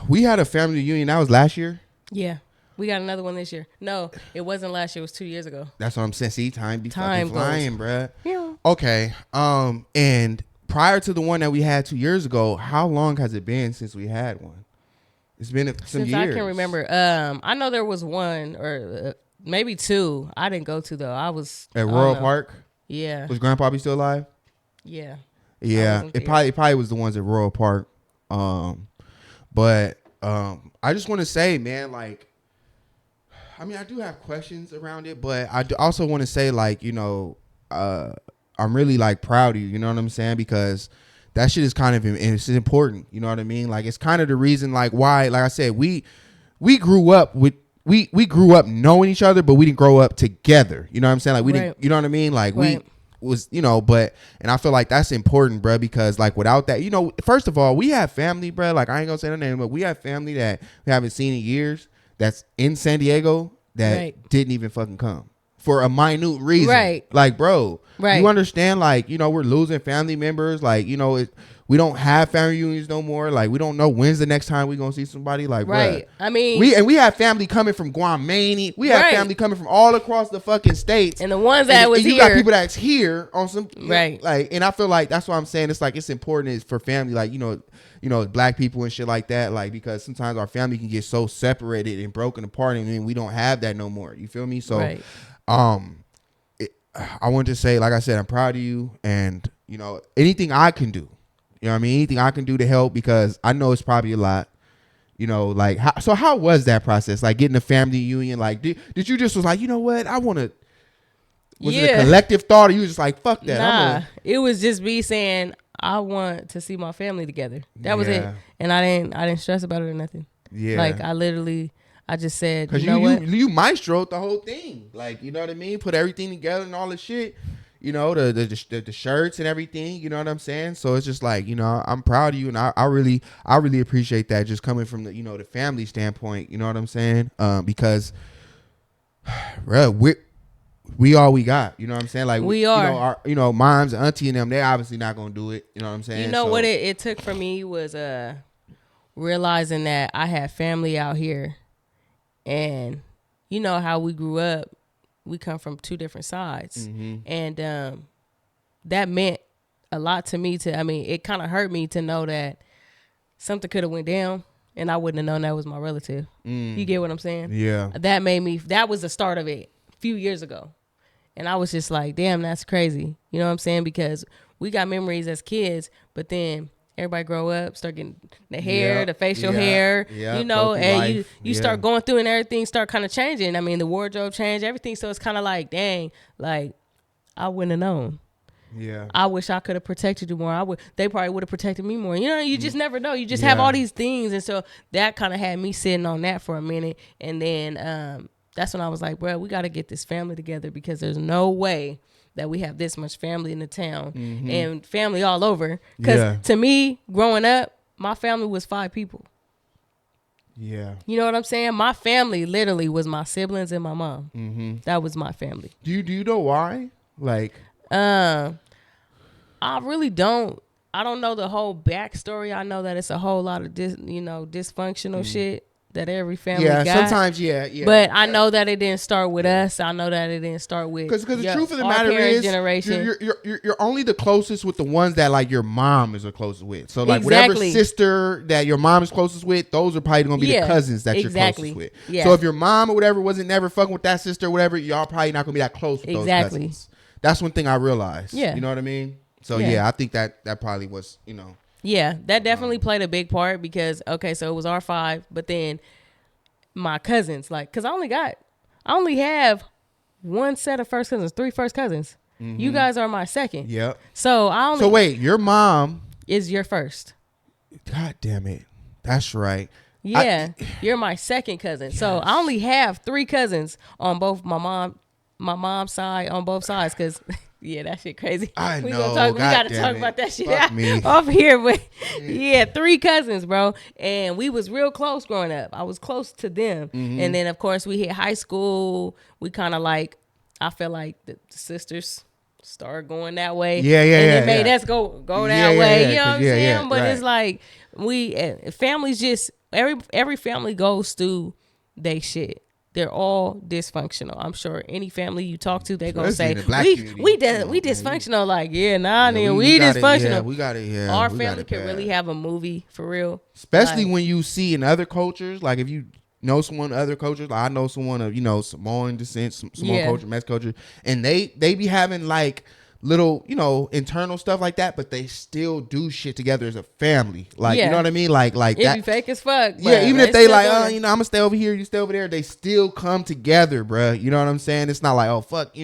we had a family reunion. That was last year. Yeah. We got another one this year. No, it wasn't last year. It was 2 years ago. That's what I'm saying. See, time fucking flying, bruh. Yeah. Okay. And prior to the one that we had 2 years ago, how long has it been since we had one? It's been some years. I can remember. I know there was one or maybe two. I didn't go to though. I was at Royal Park. Yeah. Was Grandpappy still alive? Yeah. Yeah. It probably was the ones at Royal Park. But I just want to say, man, like, I mean, I do have questions around it, but I also want to say, like, you know, I'm really like proud of you. You know what I'm saying? Because that shit is kind of, it's important. You know what I mean? Like, it's kind of the reason, like, why, like I said, we grew up with, we grew up knowing each other, but we didn't grow up together. You know what I'm saying? Like, we didn't, you know what I mean? Like, we was, you know, but, and I feel like that's important, bro, because like without that, you know, first of all, we have family, bro. Like, I ain't gonna say their name, but we have family that we haven't seen in years that's in San Diego that didn't even fucking come for a minute reason. Right. Like, bro, you understand? Like, you know, we're losing family members. Like, you know, we don't have family reunions no more. Like, we don't know when's the next time we gonna see somebody. Like, bruh. I mean, we have family coming from Guamani. We have family coming from all across the fucking states. And the ones that was you here, got people that's here on some like. And I feel like that's why I'm saying it's like it's important for family. Like, you know, black people and shit like that. Like, because sometimes our family can get so separated and broken apart, and then we don't have that no more. You feel me? So, I want to say, like I said, I'm proud of you, and you know, anything I can do. You know what I mean? Anything I can do to help, because I know it's probably a lot. You know, like, how was that process? Like, getting a family union? Like, did you just was like, you know what? I want to. Was it a collective thought, or you was just like, fuck that? Nah, it was just me saying I want to see my family together. That was it, and I didn't stress about it or nothing. Yeah, like I just said, you know what? You maestroed the whole thing. Like, you know what I mean? Put everything together and all the shit. You know, the shirts and everything, you know what I'm saying? So it's just like, you know, I'm proud of you, and I really appreciate that, just coming from the, you know, the family standpoint, you know what I'm saying? Because bro, we all we got, you know what I'm saying? Like, we are, you know, our, you know, moms and auntie and them, they're obviously not gonna do it, you know what I'm saying? You know, what it took for me was realizing that I had family out here, and you know how we grew up. We come from two different sides, and that meant a lot to me. I mean, it kind of hurt me to know that something could have went down, and I wouldn't have known that was my relative. You get what I'm saying? Yeah. That was the start of it a few years ago, and I was just like, damn, that's crazy. You know what I'm saying? Because we got memories as kids, but then everybody grow up, start getting the hair, the facial hair, you know, and you start going through, and everything start kind of changing. I mean, the wardrobe changed, everything. So it's kind of like, dang, like I wouldn't have known. Yeah. I wish I could have protected you more. They probably would have protected me more. You know, you just never know. You just have all these things. And so that kind of had me sitting on that for a minute. And then that's when I was like, bro, we got to get this family together, because there's no way that we have this much family in the town and family all over. Because to me, growing up, my family was 5 people. Yeah. You know what I'm saying? My family literally was my siblings and my mom. That was my family. Do you know why? Like, I really don't. I don't know the whole backstory. I know that it's a whole lot of dysfunctional shit that every family got. Sometimes, But I know that it didn't start with us. I know that it didn't start with because the truth of the matter is, generation. You're only the closest with the ones that like your mom is the closest with. So like whatever sister that your mom is closest with, those are probably gonna be the cousins that you're closest with. Yeah. So if your mom or whatever wasn't never fucking with that sister or whatever, y'all probably not gonna be that close with those cousins. That's one thing I realized. Yeah. You know what I mean? So I think that probably was, you know. Yeah, that definitely played a big part, because, okay, so it was our 5, but then my cousins, like, because I only have one set of first cousins, 3 first cousins. You guys are my second. Yep. So wait, your mom is your first. God damn it. That's right. Yeah, you're my second cousin. Yes. So I only have 3 cousins on both my mom's side, on both sides, because... Yeah, that shit crazy. I know. We got to talk about that shit off here. But 3 cousins, bro. And we was real close growing up. I was close to them. And then, of course, we hit high school. We kind of like, I feel like the sisters started going that way. And it made us go that way. You know what I'm saying? But it's like, families just, every family goes through they shit. They're all dysfunctional. I'm sure any family you talk to, they're gonna say we dysfunctional. Like, we dysfunctional. We got it. Our family can really have a movie for real. Especially when you see in other cultures, like if you know someone other cultures, like I know someone of Samoan descent, Samoan culture, Mexican culture, and they be having like little, internal stuff like that, but they still do shit together as a family. Like, Yeah. you know what I mean? Like It'd that. be fake as fuck. Yeah, but even if they still like, doing it. I'm gonna stay over here, you stay over there, they still come together, bruh. You know what I'm saying? It's not like, oh fuck,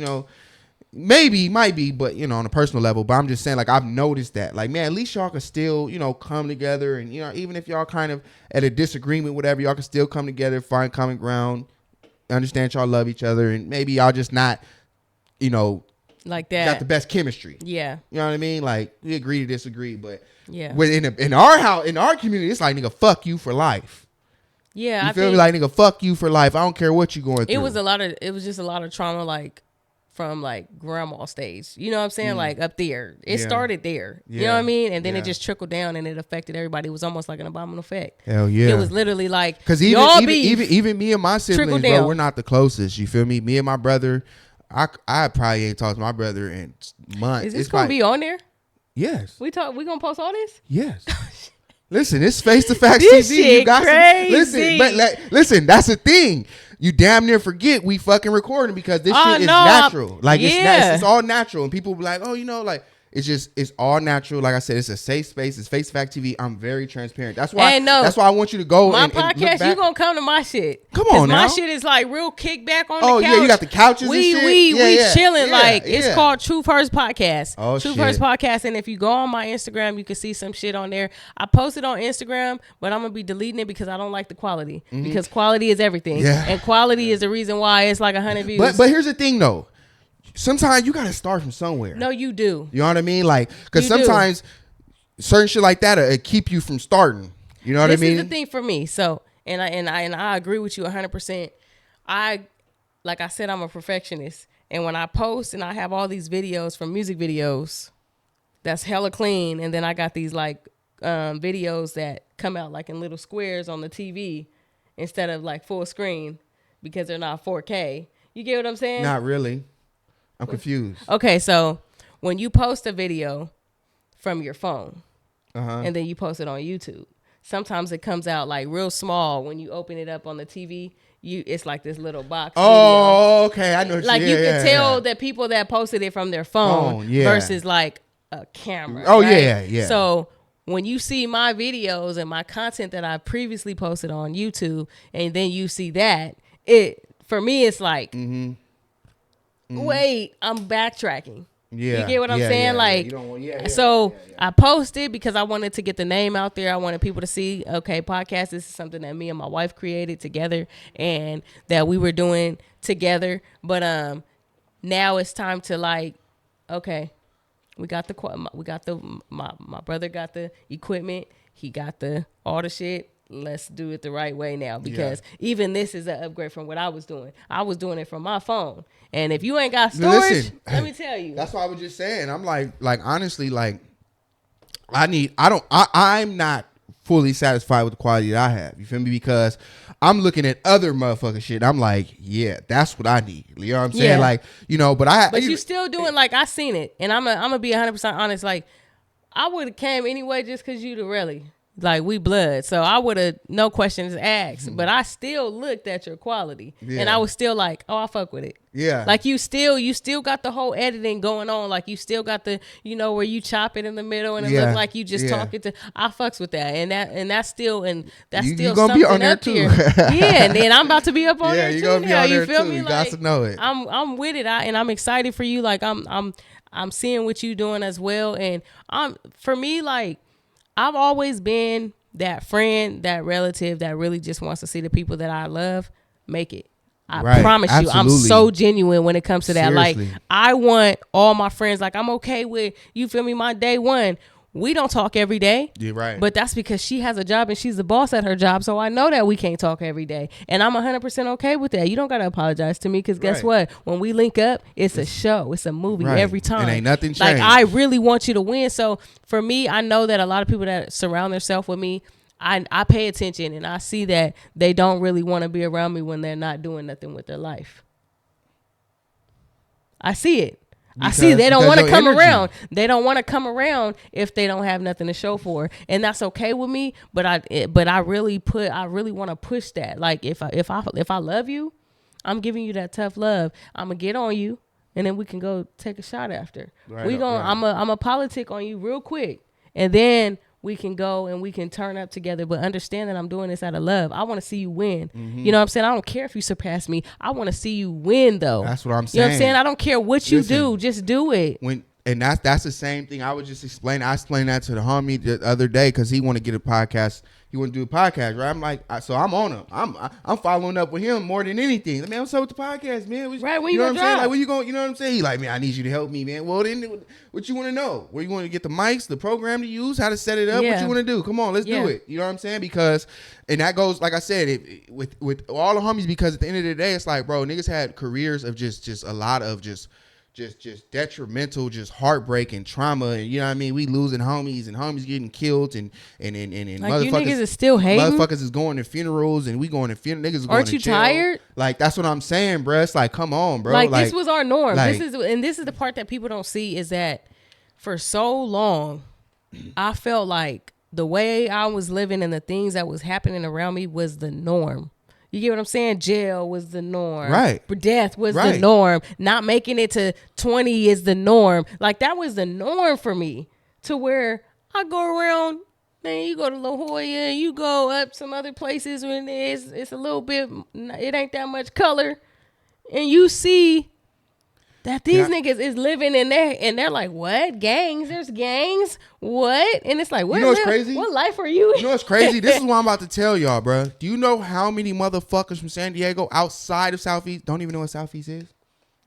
maybe, might be, but on a personal level. But I'm just saying, like, I've noticed that, like, man, at least y'all can still, come together, and even if y'all kind of at a disagreement, whatever, y'all can still come together, find common ground, understand y'all love each other, and maybe y'all just not, like that. got the best chemistry. Yeah. You know what I mean? Like, we agree to disagree, but Yeah. in our house, in our community, it's like, nigga, fuck you for life. Yeah. You feel me? Like, nigga, fuck you for life. I don't care what you going through. it was just a lot of trauma, like from like grandma stage. You know what I'm saying? Like up there. It started there. You know what I mean? And then it just trickled down and it affected everybody. It was almost like an abominable effect. Hell yeah. It was literally like, because even me and my siblings, bro, down. we're not the closest. You feel me? Me and my brother, I probably ain't talked to my brother in months. Is this gonna be on there? Yes. We gonna post all this? Yes. Listen, it's Face to Facts This TV. shit You got crazy. listen, but listen, that's the thing. You damn near forget we fucking recording because this shit is no, natural. Like yeah. it's all natural, and people be like, oh, like. It's all natural. Like I said, it's a safe space. It's Face to Fact TV. I'm very transparent. That's why. That's why I want you to go. My and look podcast, back. you gonna come to my shit. Come on now. My shit is like real kickback on the couch. Oh yeah, you got the couches. We and shit? chilling. Yeah, like yeah. it's called True First Podcast. Oh, True shit. First Podcast. And if you go on my Instagram, you can see some shit on there. I posted on Instagram, but I'm gonna be deleting it because I don't like the quality. Because quality is everything. Yeah. And quality is the reason why it's like 100 views. But here's the thing though. Sometimes you gotta start from somewhere. No, you do. You know what I mean? Like, because You do. sometimes certain shit like that it keep you from starting. You know what I mean? This is the thing for me. So, and I agree with you 100%. Like I said, I'm a perfectionist, and when I post and I have all these videos from music videos, that's hella clean, and then I got these like videos that come out like in little squares on the TV instead of like full screen because they're not 4K. You get what I'm saying? Not really. I'm confused. Okay, so when you post a video from your phone and then you post it on YouTube, sometimes it comes out like real small. When you open it up on the TV, it's like this little box. Oh, okay. I know what like you you can tell that people that posted it from their phone versus like a camera. Oh, right? yeah. So when you see my videos and my content that I previously posted on YouTube, and then you see that, for me it's like, wait, I'm backtracking. Yeah. You get what I'm saying? Yeah. Like, You don't want, I posted because I wanted to get the name out there. I wanted people to see, okay, podcast, this is something that me and my wife created together and that we were doing together. But now it's time to like, okay, my brother got the equipment. He got all the shit. Let's do it the right way now, because even this is an upgrade from what I was doing. I was doing it from my phone. And if you ain't got storage, let me tell you. That's what I was just saying. I'm like honestly, like I'm not fully satisfied with the quality that I have. You feel me? Because I'm looking at other motherfucking shit. I'm like, yeah, that's what I need. You know what I'm saying? Yeah. Like, but you still doing, like, I seen it. And I'm gonna be 100% honest. Like, I would have came anyway just because you the really. Like, we blood. So I would have, no questions asked. But I still looked at your quality. Yeah. And I was still like, oh, I fuck with it. Yeah. Like, you still got the whole editing going on. Like, you still got the, where you chop it in the middle and it look like you just talking to. I fucks with that. And that's still you still gonna something be on there up too. here. Yeah, and then I'm about to be up on there too. Yeah, you gonna be on there you feel too. me? You Like, got to know it. I'm with it. And I'm excited for you. Like, I'm seeing what you doing as well. And for me, like, I've always been that friend, that relative that really just wants to see the people that I love make it. I promise you, I'm so genuine when it comes to that. Seriously. Like, I want all my friends, like, I'm okay with, you feel me, my day one. We don't talk every day. You're right. But that's because she has a job and she's the boss at her job. So I know that we can't talk every day. And I'm 100% okay with that. You don't got to apologize to me, because guess what? When we link up, it's a show. It's a movie every time. And ain't nothing changed. Like, I really want you to win. So for me, I know that a lot of people that surround themselves with me, I pay attention and I see that they don't really want to be around me when they're not doing nothing with their life. I see it. I see they don't want to come around. They don't want to come around if they don't have nothing to show for, and that's okay with me. But I really want to push that. Like, if I love you, I'm giving you that tough love. I'm gonna get on you. and then we can go take a shot after. Right, We going right. I'm a politic on you real quick, and then we can go and we can turn up together. But understand that I'm doing this out of love. I want to see you win. You know what I'm saying? I don't care if you surpass me. I want to see you win, though. That's what I'm You know what I'm saying. saying? I don't care what you Listen. do. Just do it. And that's the same thing. I was just explaining. I explained that to the homie the other day because he want to get a podcast. He want to do a podcast, right? I'm like, so I'm on him. I'm following up with him more than anything. Like, man, what's up with the podcast, man? Right, when you you know what gonna I'm saying? drop? Like, when you going? You know what I'm saying? He like, man, I need you to help me, man. Well, then, what you want to know? Where you want to get the mics, the program to use, how to set it up? What Yeah. you want to do? Come on, let's Yeah. do it. You know what I'm saying? Because, and that goes, like I said, with all the homies. Because at the end of the day, it's like, bro, niggas had careers of just a lot of just detrimental, just heartbreak and trauma, and you know what I mean. We losing homies and homies getting killed, and Like, motherfuckers you niggas is still hating? Motherfuckers is going to funerals, and we going to funerals. Niggas is going Aren't to you jail. tired? Like, that's what I'm saying, bruh. It's like, come on, bro. Like, this was our norm. like- This is the part that people don't see, is that for so long, I felt like the way I was living and the things that was happening around me was the norm. You get what I'm saying? Jail was the norm. Right. Death was the Right. norm. Not making it to 20 is the norm. Like, that was the norm for me, to where I go around, man, you go to La Jolla, you go up some other places when it's a little bit, it ain't that much color, and you see that these niggas is living in there, and they're like, what? Gangs? There's gangs? What? And it's like, what? You know what's crazy? What life are you in? You know what's crazy? This is what I'm about to tell y'all, bro. Do you know how many motherfuckers from San Diego outside of Southeast don't even know what Southeast is?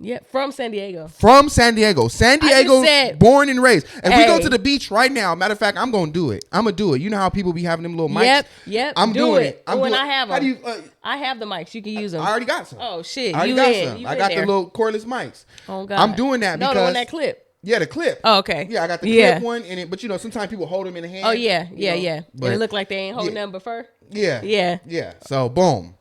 Yeah, from San Diego. From San Diego. San Diego, said- born and raised. If we go Hey. to the beach right now, matter of fact, I'm going to do it. I'm going to do it. You know how people be having them little mics? Yep. I'm do doing it. it. I'm when doing I have them. How do you, I have the mics. You can use them. I already got some. Oh, shit. I already You got in. some. You I in got there. the little cordless mics. Oh, God. I'm doing that No, because. the one that clip. Yeah, the clip. Oh, okay. Yeah, I got the Yeah. clip one in it. But, you know, sometimes people hold them in the hand. Oh, yeah. you know, Yeah. but- And it look like they ain't holding yeah. nothing but fur. Yeah. Yeah. Yeah. So, boom.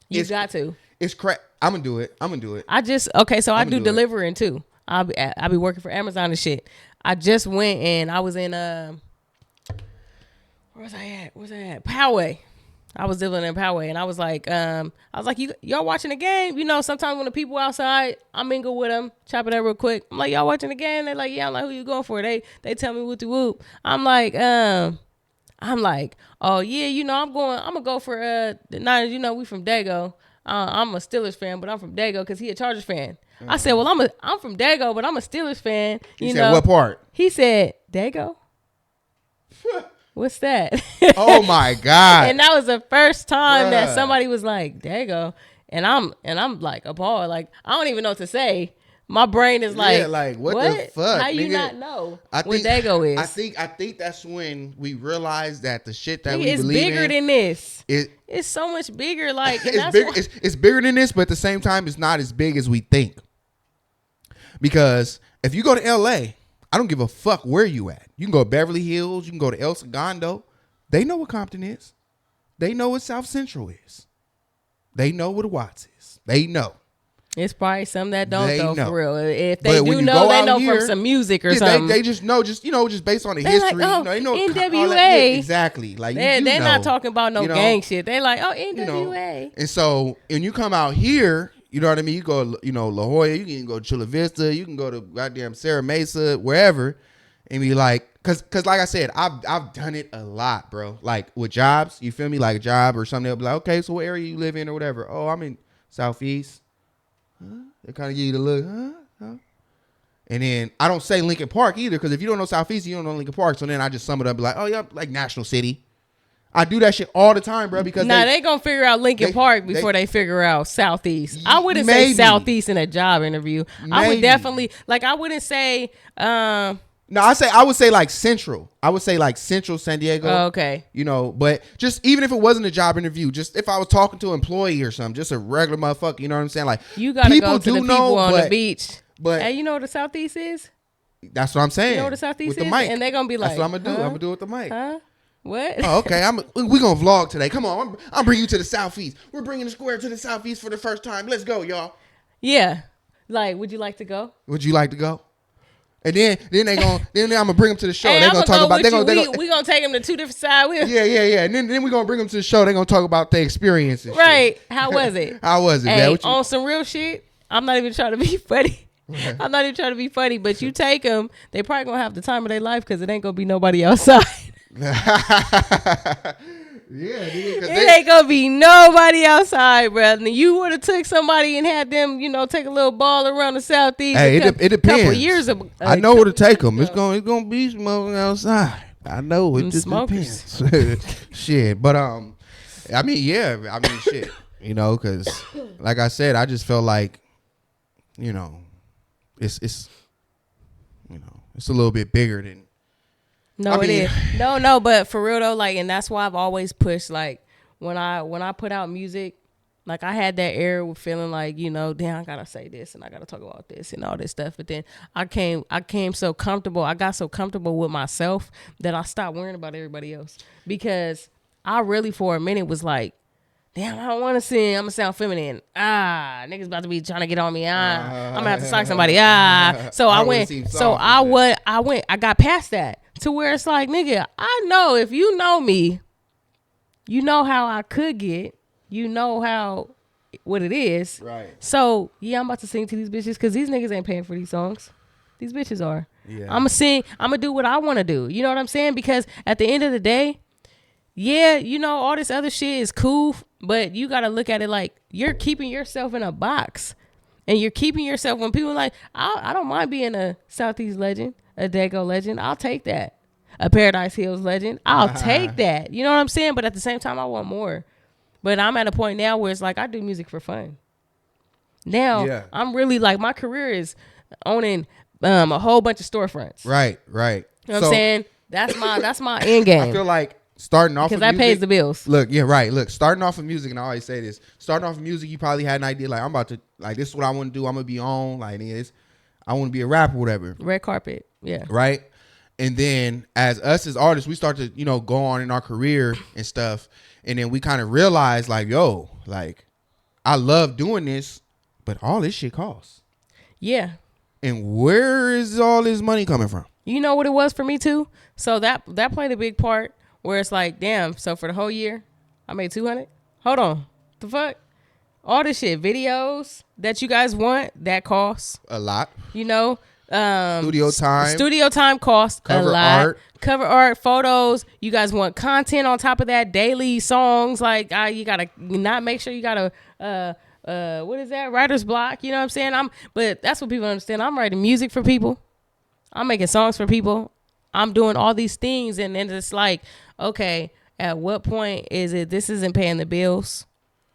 You It's- got to. It's crap. I'm going to do it. I'm going to do it. I just, okay, so I I'ma do do it. delivering too. I be working for Amazon and shit. I just went and I was in, where was I at? Where's I at? Poway. I was living in Poway, and I was like, y'all watching the game? You know, sometimes when the people outside, I mingle with them, chop it up real quick. I'm like, y'all watching the game? They're like, yeah. I'm like, who you going for? They tell me what to whoop. I'm like, oh yeah, you know, I'm gonna go for the Niners. You know, we from Dago. I'm a Steelers fan, but I'm from Dago because he a Chargers fan. I said, well, I'm from Dago, but I'm a Steelers fan. You said what part? He said, Dago? What's that? Oh, my God. And that was the first time Bruh. that somebody was like, Dago. And I'm like appalled. Like, I don't even know what to say. My brain is like, Yeah, like, what the fuck, How you nigga? not know I what think Dago is? I think that's when we realized that the shit that Nigga, we it's believe bigger in, than this. it's So much bigger. Like, and it's that's bigger. why- It's bigger than this, but at the same time, it's not as big as we think. Because if you go to L.A., I don't give a fuck where you at. You can go to Beverly Hills. You can go to El Segundo. They know what Compton is. They know what South Central is. They know what Watts is. They know. It's probably some that don't They though, know. for real. If But they when do you know, go they out know here- from some music or Yeah, something. they just know, just based on the They like, history. oh, you know, they know NWA. all that- yeah, exactly. Like they're you not know, talking about no you know? gang shit. They like, oh, NWA. You know, and so when you come out here, you know what I mean? You go, you know, La Jolla, you can go to Chula Vista, you can go to goddamn Serra Mesa, wherever, and be like, cause like I said, I've done it a lot, bro. Like with jobs, you feel me? Like a job or something, they'll be like, okay, so what area you live in or whatever? Oh, I'm in Southeast. Huh? They kind of give you the look, huh? And then I don't say Lincoln Park either, because if you don't know Southeast, you don't know Lincoln Park. So then I just sum it up, and be like, oh yeah, like National City. I do that shit all the time, bro, because they gonna figure out Lincoln they- Park before they figure out Southeast. I wouldn't say Maybe. Southeast in a job interview. I would Maybe. definitely I wouldn't say No, I would say like Central. I would say like Central San Diego. oh, okay. You know, but just even if it wasn't a job interview, just if I was talking to an employee or something, just a regular motherfucker, you know what I'm saying? Like You gotta people go to do the people know, on but the beach. but- hey, you know what the Southeast is? that's what I'm saying. You know what the Southeast with the is? mic. And they gonna be like, that's what I'm gonna do. huh? I'm gonna do it with the mic. Huh? What? Oh, okay. We gonna vlog today. Come on, I'm bringing you to the Southeast. We're bringing the square to the Southeast for the first time. Let's go, y'all. Yeah. Like, would you like to go? Would you like to go? And then I'm gonna bring them to the show. Hey, They're I'm gonna gonna talk go about. with you. We gonna take them to two different sides. Yeah. And then we're gonna bring them to the show. They're gonna talk about their experiences. Right. How was it? How was it, Hey, man? What you- on some real shit, I'm not even trying to be funny. I'm not even trying to be funny, but you take them, they probably gonna have the time of their life because it ain't gonna be nobody outside. Yeah, dude, it ain't gonna be nobody outside, bro. And you would have took somebody and had them, take a little ball around the southeast. Hey, it depends. Couple years ago, I know where to take them. It's gonna be smoking outside. I know it just smokers. depends. Shit, but shit. Because like I said, I just felt like, it's it's a little bit bigger than. It is. No, but for real though, like, and that's why I've always pushed, like, when I put out music, like, I had that era with feeling like, damn, I gotta say this and I gotta talk about this and all this stuff. But then I came so comfortable. I got so comfortable with myself that I stopped worrying about everybody else, because I really for a minute was like, damn, I don't want to sing. I'm gonna sound feminine. Niggas about to be trying to get on me. I'm gonna have to sock somebody. So I got past that to where it's like, nigga, I know if you know me, you know how I could get, what it is. Right. So yeah, I'm about to sing to these bitches because these niggas ain't paying for these songs. These bitches are. Yeah. I'm gonna sing. I'm gonna do what I want to do. You know what I'm saying? Because at the end of the day, yeah, all this other shit is cool, but you got to look at it like you're keeping yourself in a box, and you're keeping yourself when people are like, I don't mind being a Southeast legend, a Dago legend. I'll take that. A Paradise Hills legend. I'll take that. You know what I'm saying? But at the same time, I want more. But I'm at a point now where it's like I do music for fun. Now, I'm really like, my career is owning a whole bunch of storefronts. Right. You know what I'm saying? That's my end game. I feel like starting off because that pays the bills. Look, starting off of music, and I always say this, starting off of music, you probably had an idea like, I'm about to, like, this is what I want to do. I'm gonna be on, like, this, I want to be a rapper, whatever. Red carpet, yeah. Right. And then as artists, we start to go on in our career and stuff, and then we kind of realize like, yo, like, I love doing this, but all this shit costs. Yeah. And where is all this money coming from? You know what it was for me too? So that played a big part. Where it's like, damn, so for the whole year, I made 200. Hold on. The fuck? All this shit, videos that you guys want, that costs a lot. Studio time costs a lot. Art. Cover art, photos. You guys want content on top of that, daily songs. Like, you gotta not make sure you gotta what is that? Writer's block. You know what I'm saying? But that's what people understand. I'm writing music for people. I'm making songs for people. I'm doing all these things, and then it's like, okay, at what point is it this isn't paying the bills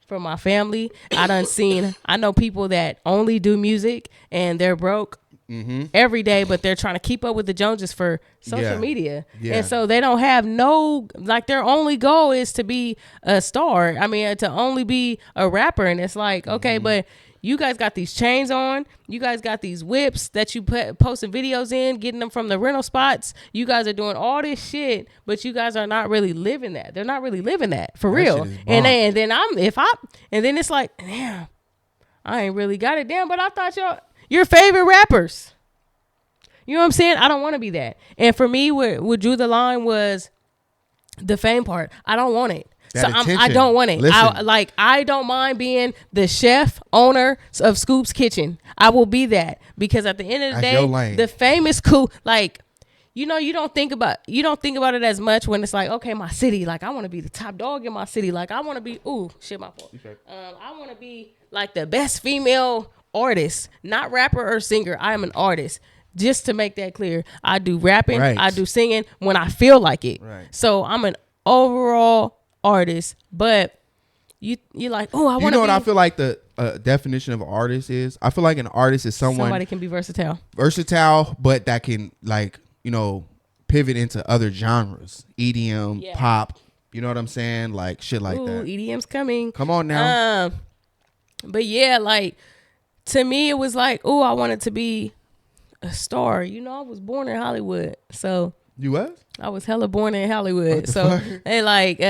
for my family? I know people that only do music and they're broke every day, but they're trying to keep up with the Joneses for social media. Yeah. And so they don't have their only goal is to be a star. I mean, to only be a rapper. And it's like, okay, but you guys got these chains on. You guys got these whips that you posting videos in, getting them from the rental spots. You guys are doing all this shit, but you guys are not really living that. They're not really living that for real. And then it's like, damn, I ain't really got it down. But I thought your favorite rappers. You know what I'm saying? I don't want to be that. And for me, what drew the line was the fame part. I don't want it. I don't want it. I don't mind being the chef owner of Scoop's Kitchen. I will be that, because at the end of the day, the fame is cool. Like, you don't think about it as much when it's like, okay, my city, like, I want to be the top dog in my city. Like, I want to be, my fault. Okay. I want to be like the best female artist, not rapper or singer. I am an artist. Just to make that clear, I do rapping, I do singing when I feel like it. Right. So I'm an overall artist, but you're like, I want to. You know what I feel like the definition of an artist is? I feel like an artist is somebody can be versatile, but that can, like, pivot into other genres, EDM, pop. You know what I'm saying? Like, shit like that. EDM's coming. Come on now. But yeah, like, to me, it was like, I wanted to be a star. I was born in Hollywood, so. You was? I was hella born in Hollywood. So they like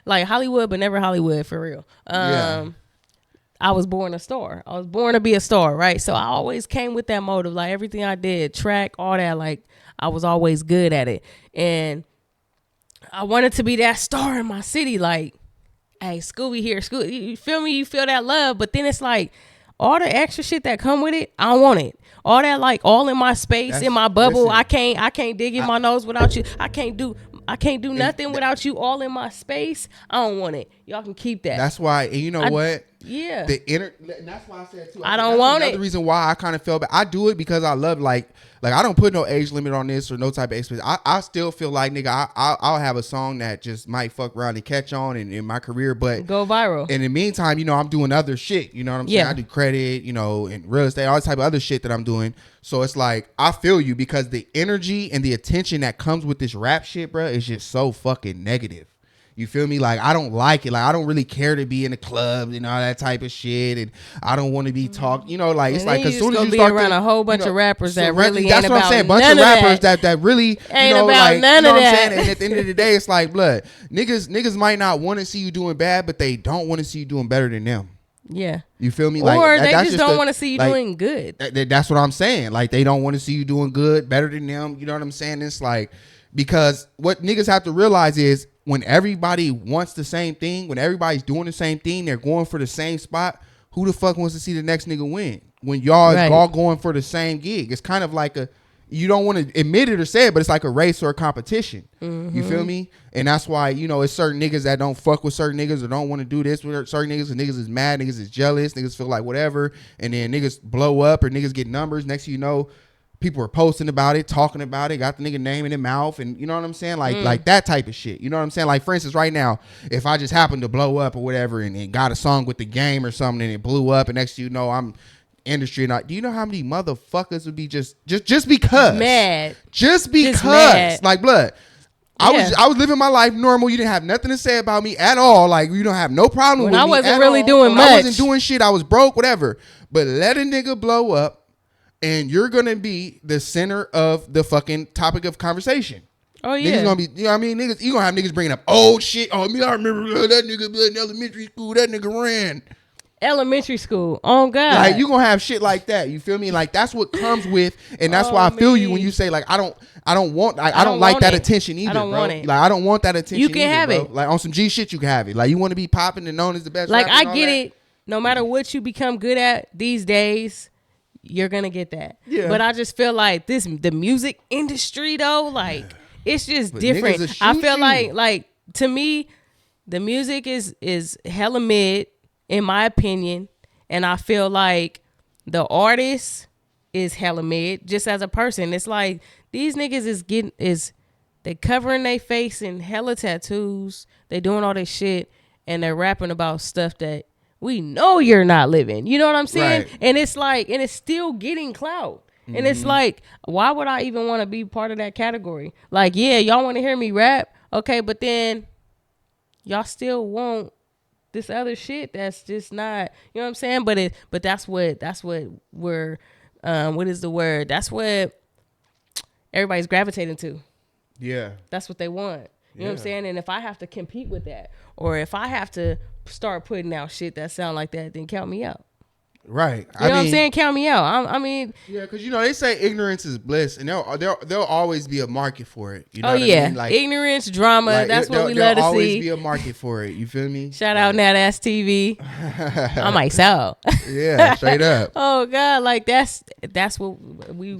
Hollywood, but never Hollywood for real. I was born a star. I was born to be a star, right? So I always came with that motive. Like, everything I did, track, all that, like, I was always good at it. And I wanted to be that star in my city. Like, hey, Skewbee here, Skewbee. You feel me? You feel that love. But then it's like, all the extra shit that come with it, I don't want it. All that, like, all in my space, in my bubble. Listen, I can't dig in my nose without you. I can't do nothing without you all in my space. I don't want it. Y'all can keep that. That's why, and you know what? Yeah. And that's why I said too. I don't want it. The reason why I kind of felt bad. I do it because I love like I don't put no age limit on this or no type of experience. I still feel like, nigga, I'll have a song that just might fuck around and catch on in my career, but go viral. In the meantime, you know, I'm doing other shit. You know what I'm saying? I do credit, you know, and real estate, all this type of other shit that I'm doing. So it's like, I feel you, because the energy and the attention that comes with this rap shit, bro, is just so fucking negative. You feel me? Like, I don't like it. Like, I don't really care to be in the clubs and all that type of shit. And I don't want to be talking, you know, like, it's like, as soon as you start around a whole bunch of rappers that really that's ain't what about I'm saying. Bunch of rappers that really, ain't you know, about like, none you know of what I'm that. saying? And at the end of the day, it's like, blood. Niggas might not want to see you doing bad, but they don't want to see you doing better than them. Yeah. You feel me? Like, or they that's just don't want to see you doing good. That's what I'm saying. Like, they don't want to see you doing good, better than them. You know what I'm saying? It's like, because what niggas have to realize is, when everybody wants the same thing, when everybody's doing the same thing, they're going for the same spot, who the fuck wants to see the next nigga win? When y'all is all going for the same gig. It's kind of like you don't want to admit it or say it, but it's like a race or a competition. Mm-hmm. You feel me? And that's why, you know, it's certain niggas that don't fuck with certain niggas or don't want to do this with certain niggas, and niggas is mad, niggas is jealous, niggas feel like whatever, and then niggas blow up or niggas get numbers. Next thing you know, people are posting about it, talking about it, got the nigga name in their mouth, and you know what I'm saying? Like that type of shit. You know what I'm saying? Like, for instance, right now, if I just happened to blow up or whatever and got a song with the game or something and it blew up, and next thing you know, I'm industry and do you know how many motherfuckers would be just because mad? Just because. Like, blood. I was living my life normal. You didn't have nothing to say about me at all. Like, you don't have no problem with me. I wasn't really all. doing much. I wasn't doing shit. I was broke, whatever. But let a nigga blow up, and you're gonna be the center of the fucking topic of conversation. Oh yeah, niggas gonna be. You know what I mean? Niggas, you gonna have niggas bringing up old shit. Oh, me, I remember that nigga in elementary school. That nigga ran elementary school. Oh God, like, you gonna have shit like that. You feel me? Like, that's what comes with, and that's why I feel you when you say, like, I don't like that attention either, I don't bro. want it. Like, I don't want that attention. You can either, have bro. it. Like, on some G shit, you can have it. Like, you want to be popping and known as the best. Like, rapper I get that? it. No matter what you become good at these days, you're gonna get that. Yeah. But I just feel like the music industry though, like, it's just different. I feel like to me, the music is hella mid in my opinion, and I feel like the artist is hella mid just as a person. It's like these niggas they covering their face in hella tattoos. They doing all this shit, and they're rapping about stuff that we know you're not living. You know what I'm saying? Right. And it's like, and it's still getting clout. Mm-hmm. And it's like, why would I even want to be part of that category? Like, yeah, y'all want to hear me rap? Okay, but then y'all still want this other shit that's just not, you know what I'm saying? But that's what we're, what is the word? That's what everybody's gravitating to. Yeah. That's what they want. You know what I'm saying? And if I have to compete with that, or if I have to start putting out shit that sound like that, then count me out. Right. You know what I'm saying? Count me out. I mean. Yeah, because, you know, they say ignorance is bliss, and there'll always be a market for it. You know what I mean? Like, ignorance, drama, like, that's what we love to see. There'll always be a market for it. You feel me? Shout out Now That's TV. I might sell. Yeah, straight up. Oh God, like that's what we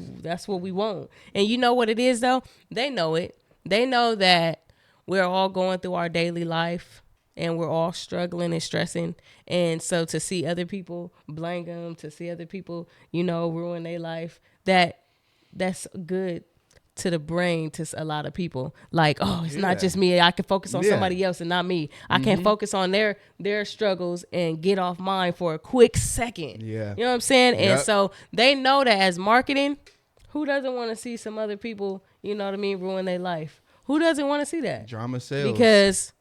want. And you know what it is though? They know it. They know that we're all going through our daily life, and we're all struggling and stressing. And so to see other people blame them, to see other people, you know, ruin their life, that's good to the brain to a lot of people. Like, oh, it's not just me. I can focus on somebody else and not me. I can't focus on their struggles and get off mine for a quick second. Yeah. You know what I'm saying? Yep. And so they know that as marketing, who doesn't want to see some other people, you know what I mean, ruin their life? Who doesn't want to see that? Drama sales. Because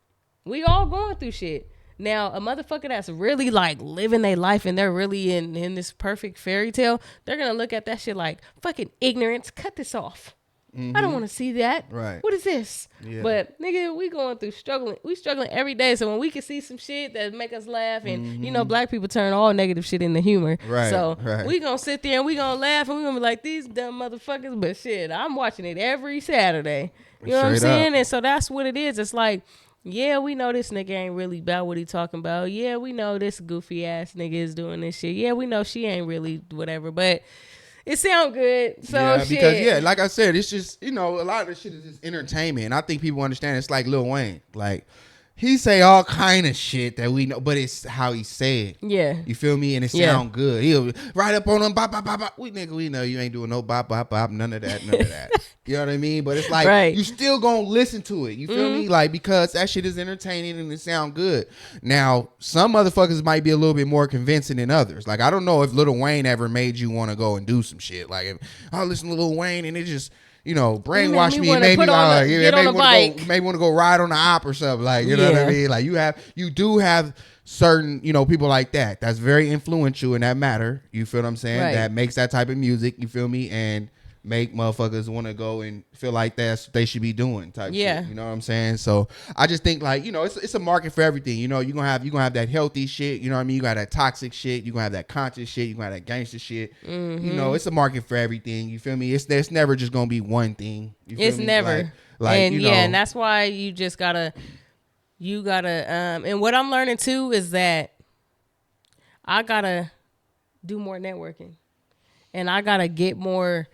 we all going through shit. Now, a motherfucker that's really like living their life and they're really in this perfect fairy tale, they're going to look at that shit like, fucking ignorance, cut this off. Mm-hmm. I don't want to see that. Right. What is this? Yeah. But nigga, we going through struggling. We struggling every day. So when we can see some shit that make us laugh, and you know, black people turn all negative shit into humor. Right. So we gonna sit there and we gonna laugh and we gonna be like, these dumb motherfuckers. But shit, I'm watching it every Saturday. You know what I'm saying? And so that's what it is. It's like, Yeah, we know this nigga ain't really about what he talking about. Yeah, we know this goofy ass nigga is doing this shit. Yeah, we know she ain't really whatever, but it sound good. So yeah, shit. because like I said, it's just a lot of this shit is just entertainment. And I think people understand it's like Lil Wayne. Like he say all kind of shit that we know, but it's how he say it. Yeah. You feel me? And it sound good. He'll right up on them, bop, bop, bop, bop. We know you ain't doing no bop, bop, bop, none of that. You know what I mean? But it's like, you still gonna listen to it. You feel me? Like, because that shit is entertaining and it sound good. Now, some motherfuckers might be a little bit more convincing than others. Like, I don't know if Lil Wayne ever made you want to go and do some shit. Like, if I listen to Lil Wayne and it just, brainwash me. It made me want to go ride on the op or something. Like, you know what I mean? Like, you do have certain, people like that. That's very influential in that matter. You feel what I'm saying? Right. That makes that type of music. You feel me? And make motherfuckers want to go and feel like that's what they should be doing type shit. You know what I'm saying? So I just think like, it's a market for everything. You're gonna have that healthy shit, you know what I mean? You got that toxic shit, you're gonna have that conscious shit, you're gonna have that gangster shit. It's a market for everything. You feel me? It's never just gonna be one thing. You feel it's me? never. And that's why you just gotta and what I'm learning too is that I gotta do more networking. And I gotta get more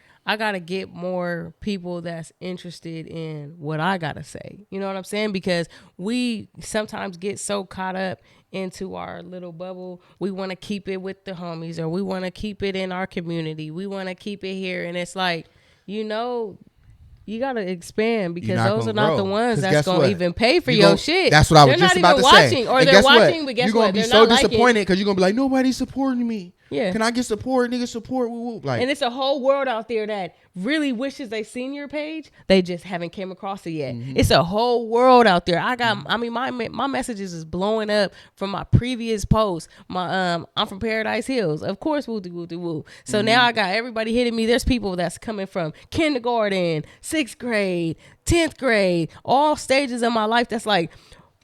people that's interested in what I gotta say. You know what I'm saying? Because we sometimes get so caught up into our little bubble. We want to keep it with the homies, or we want to keep it in our community. We want to keep it here. And it's like, you got to expand, because those are not the ones that's going to even pay for your shit. That's what I was just about to say. They're not even watching, or they're watching, but guess what? You're going to be so disappointed because you're going to be like, nobody's supporting me. Yeah. Can I get support? Nigga, support. Woo-woo. Like, and it's a whole world out there that really wishes they seen your page. They just haven't came across it yet. It's a whole world out there. My messages is blowing up from my previous posts. I'm from Paradise Hills. Of course, woo. So now I got everybody hitting me. There's people that's coming from kindergarten, 6th grade, 10th grade, all stages of my life. That's like,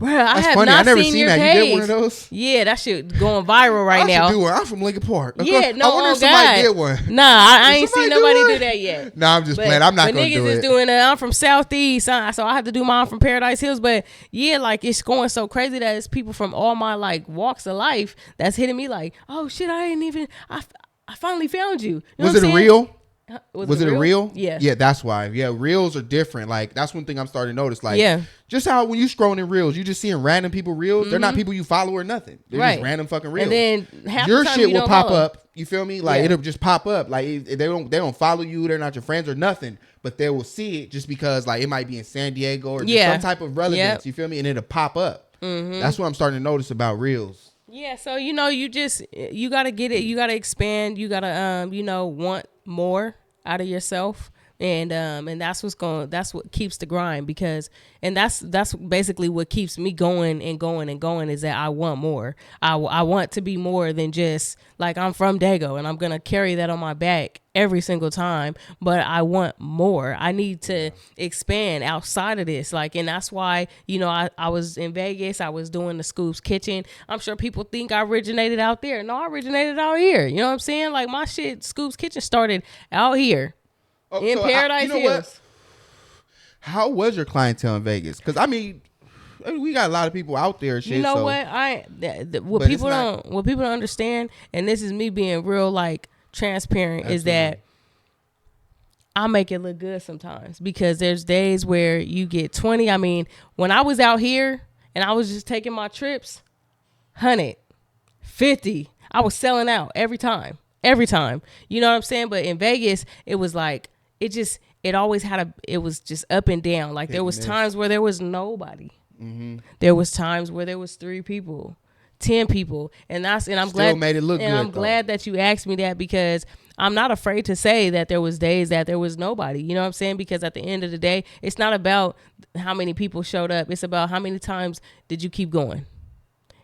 bruh, I have not seen your page. You did one of those? Yeah, that shit going viral right now. I should do one. I'm from Lincoln Park. Yeah, no, I wonder if somebody did one. Nah, I ain't seen nobody do that yet. Nah, I'm just playing. I'm not going to do it. Niggas is doing it. I'm from Southeast, so I have to do mine from Paradise Hills. But yeah, like, it's going so crazy that it's people from all my like walks of life that's hitting me like, oh shit, I finally found you. Was it a reel? Was it a reel? Yeah. Yeah, that's why. Yeah, reels are different. Like, that's one thing I'm starting to notice. Like, just how when you scrolling in reels, you just seeing random people reels. They're not people you follow or nothing. They're just random fucking reels. And then half your the time shit you will don't pop follow. up. You feel me? Like, it'll just pop up. Like, they don't follow you. They're not your friends or nothing. But they will see it just because like it might be in San Diego or just some type of relevance. You feel me? And it'll pop up. That's what I'm starting to notice about reels. Yeah. So you gotta get it. You gotta expand. You gotta want more out of yourself. And that's what keeps the grind, because that's basically what keeps me going is that I want more. I want to be more than just like, I'm from Dago and I'm gonna carry that on my back every single time, but I want more. I need to expand outside of this, like, and that's why I was in Vegas. I was doing the Scoop's Kitchen. I'm sure people think I originated out there. No, I originated out here. You know what I'm saying? Like, my shit, Scoop's Kitchen, started out here. In Paradise Hills. How was your clientele in Vegas? Because I mean, we got a lot of people out there. And shit, you know what? What people don't understand, and this is me being real, like, transparent, is that I make it look good sometimes, because there's days where you get 20. I mean, when I was out here and I was just taking my trips, 100, 50, I was selling out every time. You know what I'm saying? But in Vegas, it was like, it always it was just up and down. Like, there was times where there was nobody. There was times where there was 3 people, 10 people. And I'm glad made it look good. I'm glad that you asked me that, because I'm not afraid to say that there was days that there was nobody. You know what I'm saying? Because at the end of the day, it's not about how many people showed up. It's about how many times did you keep going.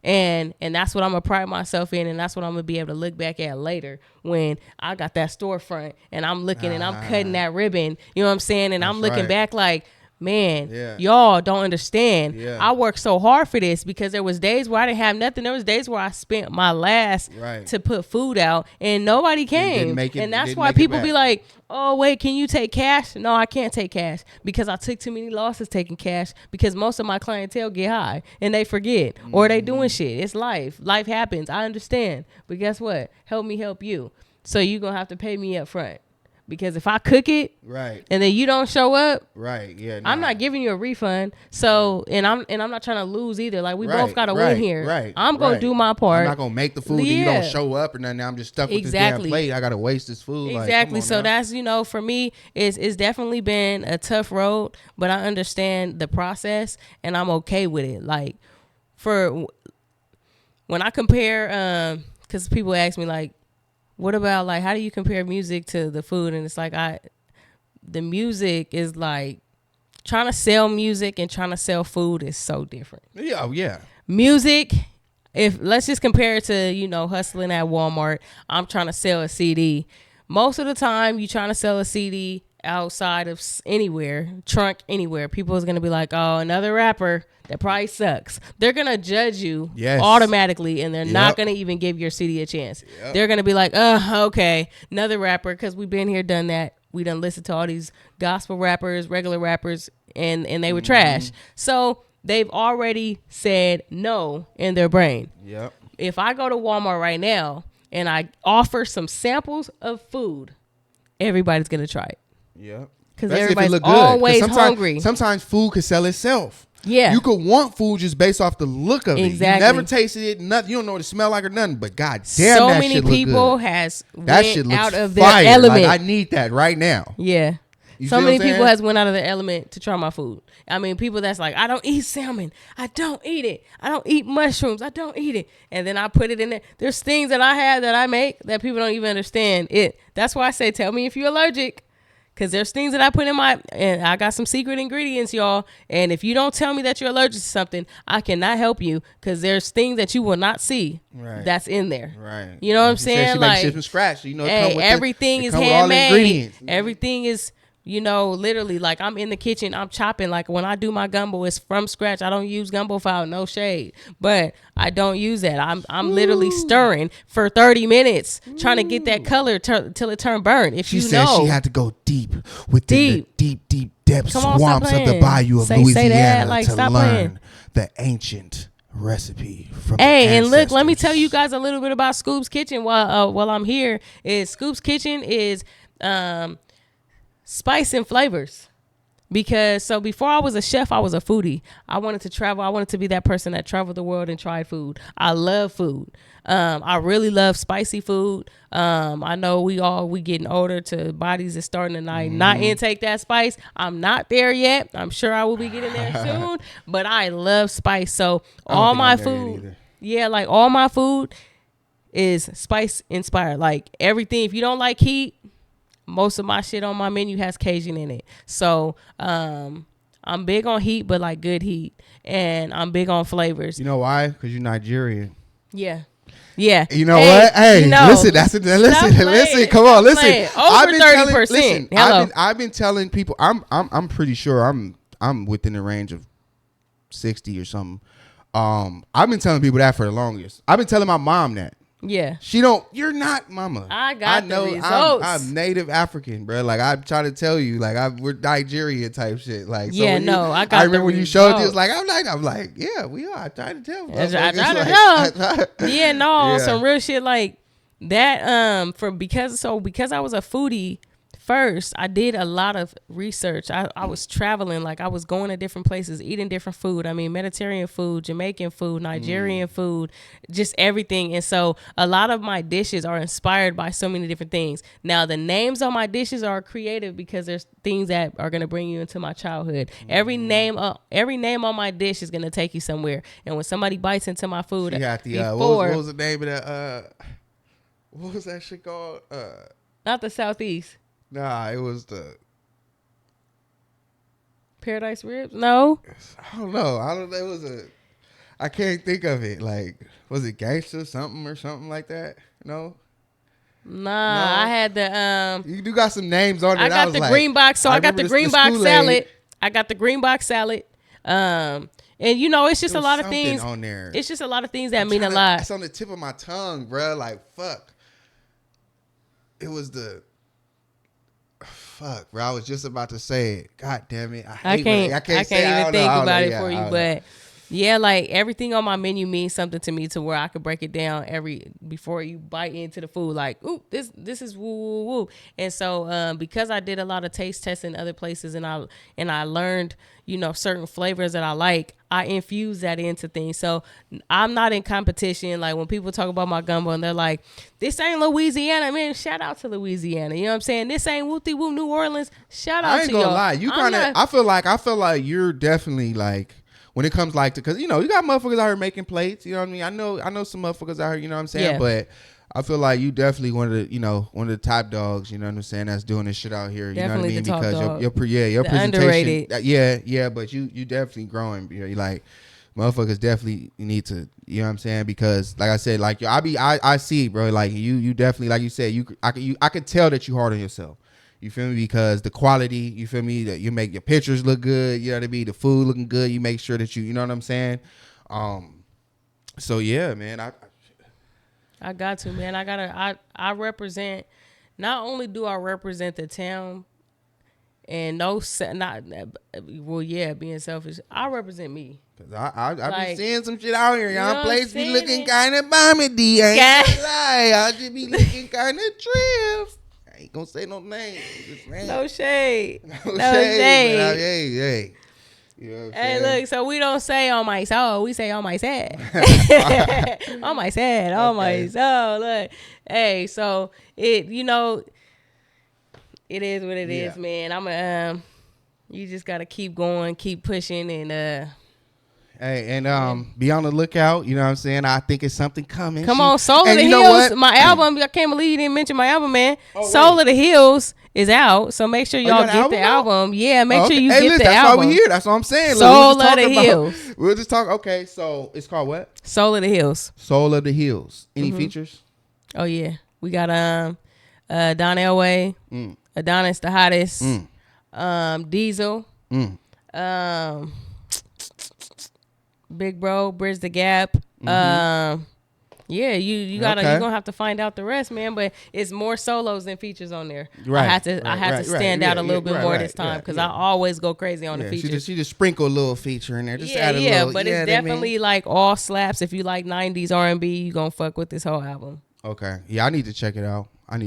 And that's what I'm gonna pride myself in, and that's what I'm gonna be able to look back at later when I got that storefront and I'm looking and I'm cutting that ribbon. You know what I'm saying? And I'm looking back like, man, Yeah. y'all don't understand. Yeah. I worked so hard for this because there was days where I didn't have nothing. There was days where I spent my last Right. to put food out and nobody came. make it- And that's didn't why make it people be back. like, oh, wait, can you take cash? No, I can't take cash because I took too many losses taking cash because most of my clientele get high and they forget or they doing shit. It's life. Life happens. I understand. But guess what? Help me help you. So you going to have to pay me up front. Because if I cook it, Right. and then you don't show up, Right. Yeah. I'm nah. not giving you a refund. So, and I'm not trying to lose either. Like we both got to right, win here. Right. I'm gonna right. do my part. I'm not gonna make the food and you Yeah. don't show up or nothing. I'm just stuck with Exactly. this damn plate. I gotta waste this food. Exactly. Like, So that's, for me, it's definitely been a tough road, but I understand the process and I'm okay with it. Like for when I compare, because people ask me like, what about like how do you compare music to the food? And it's like the music is like trying to sell music and trying to sell food is so different. Yeah. Oh, yeah. Music, if let's just compare it to, hustling at Walmart, I'm trying to sell a CD. Most of the time you trying to sell a CD outside of anywhere, trunk anywhere, people is going to be like, oh, another rapper that probably sucks. They're going to judge you automatically and they're not going to even give your CD a chance. They're going to be like, okay, another rapper, because we've been here, done that. We done listened to all these gospel rappers, regular rappers, and they were trash. So they've already said no in their brain. Yep. If I go to Walmart right now and I offer some samples of food, everybody's going to try it. Yep. Because Especially if it everybody's look good. 'Cause always hungry. Sometimes food can sell itself. Yeah. You could want food just based off the look of it. Exactly. You never tasted it, nothing. You don't know what it smell like or nothing. But god damn, So that many shit look people good. has That went shit looks out of fire. their element. Like, I need that right now. Yeah. You So see many what I'm people saying? has went out of their element to try my food. I mean, people that's like, I don't eat salmon. I don't eat it. I don't eat mushrooms. I don't eat it. And then I put it in there. There's things that I have that I make that people don't even understand it. That's why I say, tell me if you're allergic. Because there's things that I put in and I got some secret ingredients, y'all. And if you don't tell me that you're allergic to something, I cannot help you because there's things that you will not see that's in there. Right. You know what I'm She said saying? she Like, makes shit from scratch. You know, it hey, come with everything it is come with all the handmade. ingredients. Everything is, literally, like I'm in the kitchen, I'm chopping. Like when I do my gumbo, it's from scratch. I don't use gumbo file, no shade, but I don't use that. I'm literally stirring for 30 minutes, trying to get that color till it turn burnt. If She you said know, she had to go deep within the deep depths Come on, stop swamps of the playing. bayou of Say Louisiana that, like, to stop learn playing. the ancient recipe from Hey, the and look, let me ancestors. tell you guys a little bit about Scoop's Kitchen while I'm here. Scoop's Kitchen is spice and flavors. Because so before I was a chef, I was a foodie. I wanted to travel. I wanted to be that person that traveled the world and tried food. I love food. I really love spicy food. I know we getting older to bodies is starting to not intake that spice. I'm not there yet. I'm sure I will be getting there soon. But I love spice. So all my food, like all my food is spice inspired. Like everything. If you don't like heat, most of my shit on my menu has Cajun in it. So I'm big on heat, but like good heat. And I'm big on flavors. You know why? Because you're Nigerian. Yeah. Yeah. You know what? Hey, listen. Listen. Come on, listen. Over 30%. Hello. I've been telling people. I'm pretty sure I'm within the range of 60 or something. I've been telling people that for the longest. I've been telling my mom that. Yeah. You're not mama. I know the results. I'm native African, bro. Like I'm trying to tell you, like we're Nigerian type shit. Like, so yeah, I remember when you showed this, like I'm like, yeah, we are. I tried to tell. I tried to tell. Yeah, no, Yeah. some real shit like that. Because I was a foodie. First, I did a lot of research. I was traveling, like I was going to different places, eating different food. I mean, Mediterranean food, Jamaican food, Nigerian food, just everything. And so a lot of my dishes are inspired by so many different things. Now, the names on my dishes are creative because there's things that are going to bring you into my childhood. Every name on my dish is going to take you somewhere. And when somebody bites into my food, you got the what was the name of that? What was that shit called? Not the Southeast. Nah, it was the Paradise Ribs. No, I don't know. It was I can't think of it. Like, was it Gangsta something or something like that? No. I had the You do got some names on it. I got the green box, so I got the green box salad. I got the green box salad. And you know, it's just a lot of things on there. It's just a lot of things that mean a lot. It's on the tip of my tongue, bro. Like, fuck. It was the fuck, bro. I was just about to say it. God damn it. I can't even think about it for you, but yeah, like everything on my menu means something to me to where I could break it down before you bite into the food. Like, ooh, this is woo woo woo. And so because I did a lot of taste tests in other places and I learned, you know, certain flavors that I like, I infuse that into things. So I'm not in competition. Like when people talk about my gumbo and they're like, this ain't Louisiana, man, shout out to Louisiana. You know what I'm saying? This ain't Wooty Woo New Orleans. Shout out to y'all. I ain't gonna lie. I feel like you're definitely like, when it comes like to, cause you know, you got motherfuckers out here making plates, you know what I mean? I know some motherfuckers out here, you know what I'm saying? Yeah. But I feel like you definitely one of the top dogs, you know what I'm saying, that's doing this shit out here. Definitely, you know what I mean? Because your presentation, underrated. Yeah, but you definitely growing. You like motherfuckers definitely need to, you know what I'm saying? Because like I said, like I see, bro, like you definitely, like you said, I could tell that you hard on yourself. You feel me? Because the quality, you feel me, that you make your pictures look good, you know what I mean? The food looking good, you make sure that you know what I'm saying? So yeah, man, I got to, man. I represent, not only do I represent the town and being selfish, I represent me. Cause I like, be seeing some shit out here. Y'all place be looking kind of bomby. I ain't gonna lie. I just be looking kind of trips. I ain't gonna say no names. No shade. No shade. Hey. You know what I'm saying? Look, so we don't say on my soul, we say on my sad. On my sad, on my soul. Look. Hey, so it, you know, it is what it is, man. You just gotta keep going, keep pushing, and hey, and be on the lookout. You know what I'm saying? I think it's something coming. Come on, Soul of the Hills, my album. I can't believe you didn't mention my album, man. Soul of the Hills is out, so make sure y'all get the album. Yeah, make sure you get the album. That's why we here. That's what I'm saying. Soul of the Hills. We'll just talk. Okay, so it's called what? Soul of the Hills. Soul of the Hills. Any features? Oh yeah, we got Don Elway, Adonis the Hottest, Diesel, Big Bro, Bridge the Gap. Yeah, you gotta you're gonna have to find out the rest, man. But it's more solos than features on there. Right. I had to stand out a little bit more this time because I always go crazy on the features. She just sprinkle a little feature in there. Just add a little. But it's definitely like all slaps. If you like 90s R&B, you gonna fuck with this whole album. Okay. Yeah, I need to check it out. I'm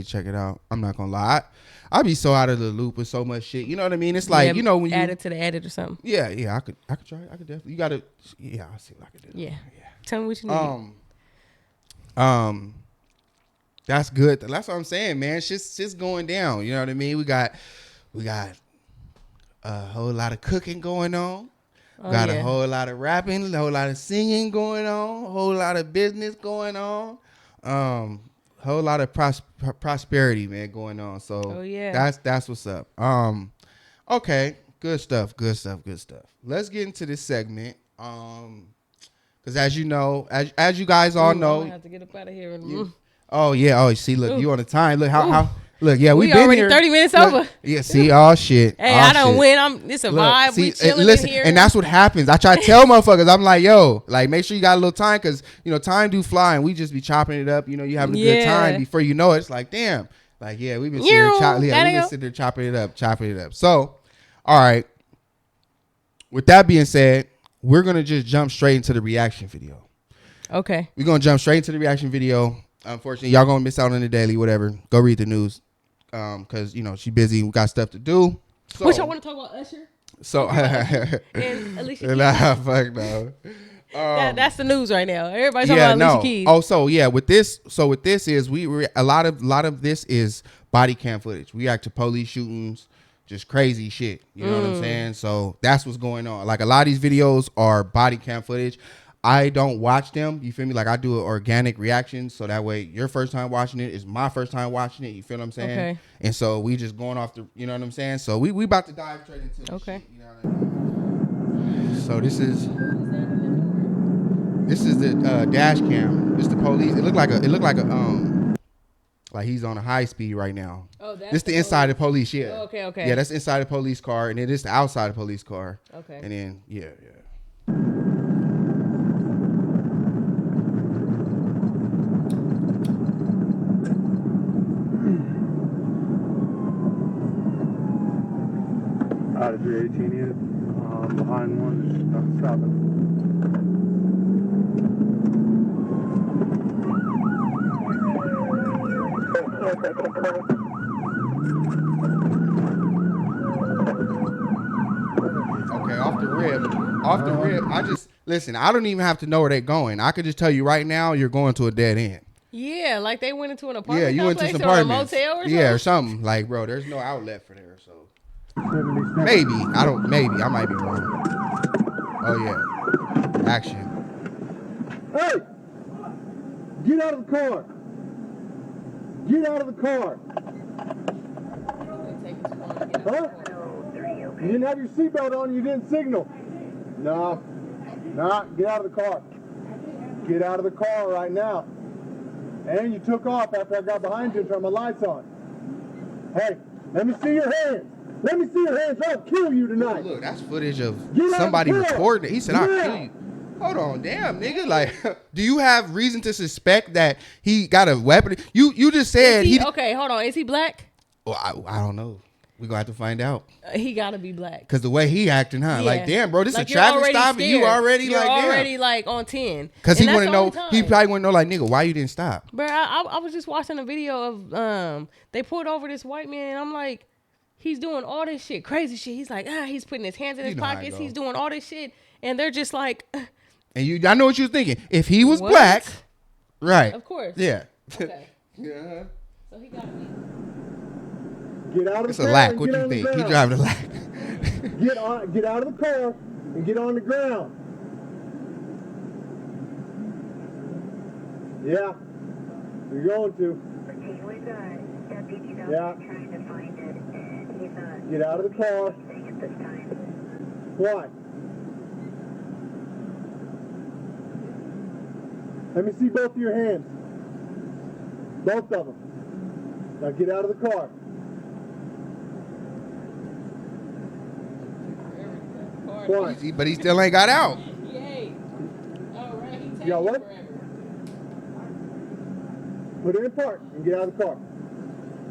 not gonna lie. I be so out of the loop with so much shit. You know what I mean? It's like, you know, when you add it to the edit or something. Yeah, I could try. I could definitely. You gotta. Yeah, I'll see what I could do. Yeah. Tell me what you need. That's good. That's what I'm saying, man. Shit's going down. You know what I mean? We got a whole lot of cooking going on. A whole lot of rapping, a whole lot of singing going on, a whole lot of business going on. Whole lot of prosperity, man, going on. So that's what's up. Okay, good stuff. Let's get into this segment. Because as you know, as you guys all know, I have to get up out of here. See, look, you on the time. Look how. Look, yeah, we been already here. 30 minutes over. Yeah, see, all shit. Hey, I don't win. It's a vibe. We chilling in here. And that's what happens. I try to tell motherfuckers, I'm like, yo, like, make sure you got a little time because, you know, time do fly and we just be chopping it up. You know, you having a good time. Before you know it, it's like, damn. Like, yeah, we've been sitting there chopping it up. So, all right. With that being said, we're going to just jump straight into the reaction video. Okay. We're going to jump straight into the reaction video. Unfortunately, y'all going to miss out on the daily, whatever. Go read the news. Because, you know, she busy. We got stuff to do. So, what y'all want to talk about, Usher? So, and Alicia Keys. Fuck no. That's the news right now. Everybody's talking about Alicia Keys. Oh, so yeah, with this is a lot of this is body cam footage. We react to police shootings, just crazy shit. You know what I'm saying? So that's what's going on. Like a lot of these videos are body cam footage. I don't watch them. You feel me? Like I do an organic reaction, so that way your first time watching it is my first time watching it. You feel what I'm saying? Okay. And so we just going off the, you know what I'm saying? So we about to dive straight into it. Okay. Shit, you know what I mean? So this is the dash cam. It's the police. It looked like a Like he's on a high speed right now. Oh, that's this the inside of the police. Yeah. Oh, okay. Yeah, that's inside the police car, and then this the outside of the police car. Okay. And then yeah. Out of 318 unit, behind one, not stopping. Okay, off the rip. I just listen. I don't even have to know where they're going. I could just tell you right now, you're going to a dead end. Yeah, like they went into an apartment. Yeah, you went to some or apartments. a motel or something. Yeah, or something. Like, bro, there's no outlet for there. So maybe I might be wrong. Oh yeah, action. Hey! Get out of the car! Get out of the car! Huh? You didn't have your seatbelt on, you didn't signal. No. Get out of the car. Get out of the car right now. And you took off after I got behind you and turned my lights on. Hey, let me see your hands. Let me see your hands. I'll kill you tonight. Look, that's footage of somebody recording it. He said, I'll kill you. Hold on, damn, nigga. Like, do you have reason to suspect that he got a weapon? You just said okay, hold on. Is he black? Well, I don't know. We're going to have to find out. He got to be black. Because the way he acting, huh? Yeah. Like, damn, bro, this like is a traffic stop scared. and you already You're like, already damn. like on 10. Because he want to know, he probably want to know, like, nigga, why you didn't stop? Bro, I was just watching a video of, they pulled over this white man. And I'm like, he's doing all this shit, crazy shit. He's like, he's putting his hands in his pockets. He's doing all this shit. And they're just like. And I know what you was thinking. If he was black, right. Of course. Yeah. Okay. Yeah. So he got me. Get out of the It's car. a lack. What do you think? He driving a lack. Get out of the car and get on the ground. Yeah. You're going to. Yeah. Get out of the car. Why? Let me see both of your hands. Both of them. Now get out of the car. Why? But he still ain't got out. Yay. All right. He You got what? forever. Put it in park and get out of the car.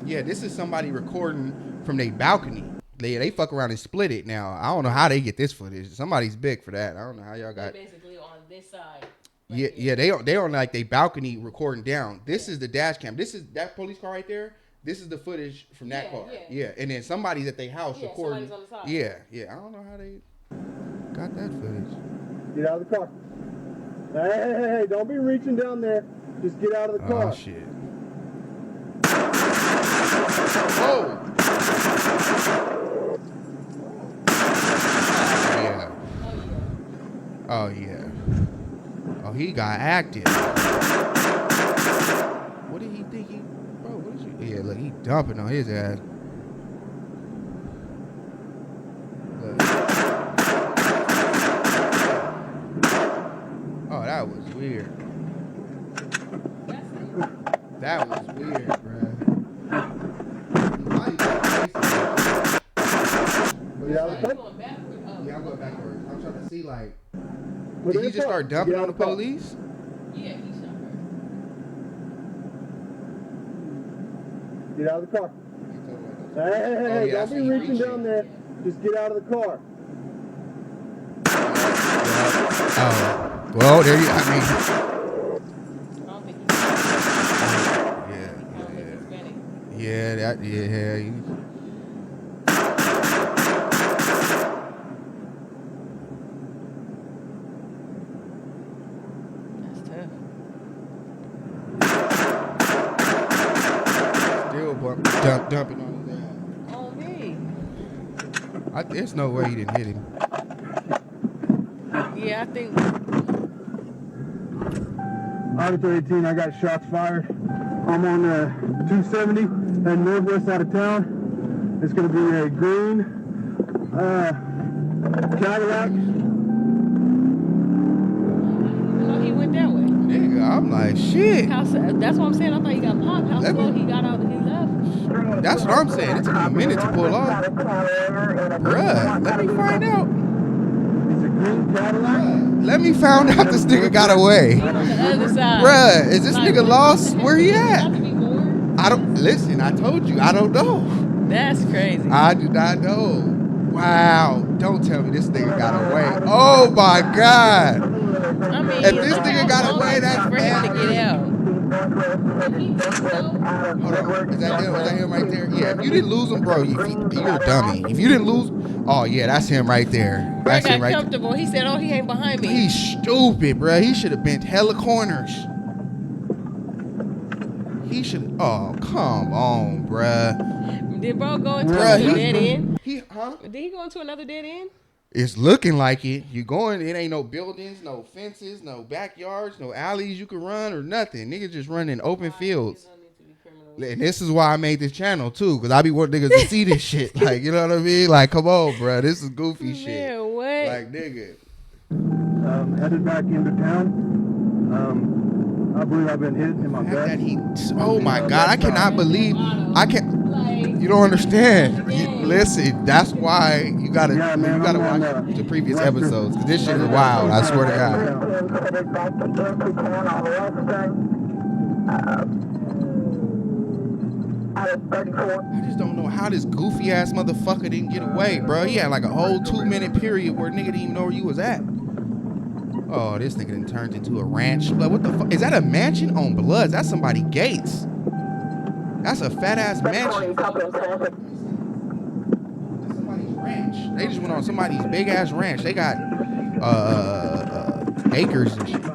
Yeah, this is somebody recording from their balcony. They fuck around and split it now. I don't know how they get this footage. Somebody's big for that. I don't know how y'all got. Basically on this side. Yeah, they on like they balcony recording down. This is the dash cam. This is that police car right there. This is the footage from that car. Yeah, and then somebody's at their house recording. Somebody's on the side. Yeah. I don't know how they got that footage. Get out of the car. Hey, don't be reaching down there. Just get out of the car. Oh shit. Whoa. Yeah. Oh yeah. Oh, he got active. What did he think he? Bro, what is you? Yeah, look, he dumping on his ass. Look. Oh, that was weird. That was weird, bruh. Get out of the car. Yeah, I'm going backwards. I'm trying to see, like, Put did it he in just park. start dumping Get on out the of car. police? Yeah, he shot her. Get out of the car. Hey, Oh, yeah, don't be reaching down there. Just get out of the car. Oh, well, there you. I mean, I don't think he's yeah. That's tough. Still dumping on his ass. On me. There's no way he didn't hit him. Yeah, I think. Article 18, I got shots fired. I'm on 270 and northwest out of town. It's going to be a green Cadillac. No, he went that way. Nigga, I I'm like, shit. That's what I'm saying. I thought he got popped. How slow he got out and he left. That's what I'm saying. It took him a minute to pull off. Bruh, let me find out. It's a green Cadillac. Let me find out this nigga got away. He's on the other side. Bruh, is this Like, nigga lost? Where he at? Not to be bored. I don't listen. I told you, I don't know. That's crazy. I do not know. Wow, don't tell me this nigga got away. Oh my god. I mean, If this nigga got away, that's for him bad. to get out. Hold on, is that him right there? Yeah, if you didn't lose him, bro, you're a dummy. If you didn't lose, oh yeah, that's him right there. Bro That's got him right there. comfortable. He said, "Oh, he ain't behind me." He's stupid, bro. He should have bent hella corners. He should. Oh, come on, bruh. Did bro go into Bruh, another dead end? Huh? Did he go into another dead end? It's looking like it. You going? It ain't no buildings, no fences, no backyards, no alleys you can run or nothing. Niggas just running open fields. And this is why I made this channel too, because I be wanting niggas to see this shit. Like, you know what I mean? Like, come on, bro. This is goofy shit. Man, what? Like, nigga. Headed back into town. I believe I've been hit in my back. That he, oh my God, I cannot believe. I can't. Like, You don't understand. Listen, that's why you gotta Yeah, man, you gotta I'm watch on, the previous episodes, because this shit is wild. I swear to God. I just don't know how this goofy ass motherfucker didn't get away, bro. He had like a whole 2-minute period where nigga didn't even know where you was at. Oh, this nigga done turned into a ranch. But what the fuck? Is that a mansion on Bloods? That's somebody Gates. That's a fat ass mansion. That's somebody's ranch. They just went on somebody's big ass ranch. They got acres and shit. Hey!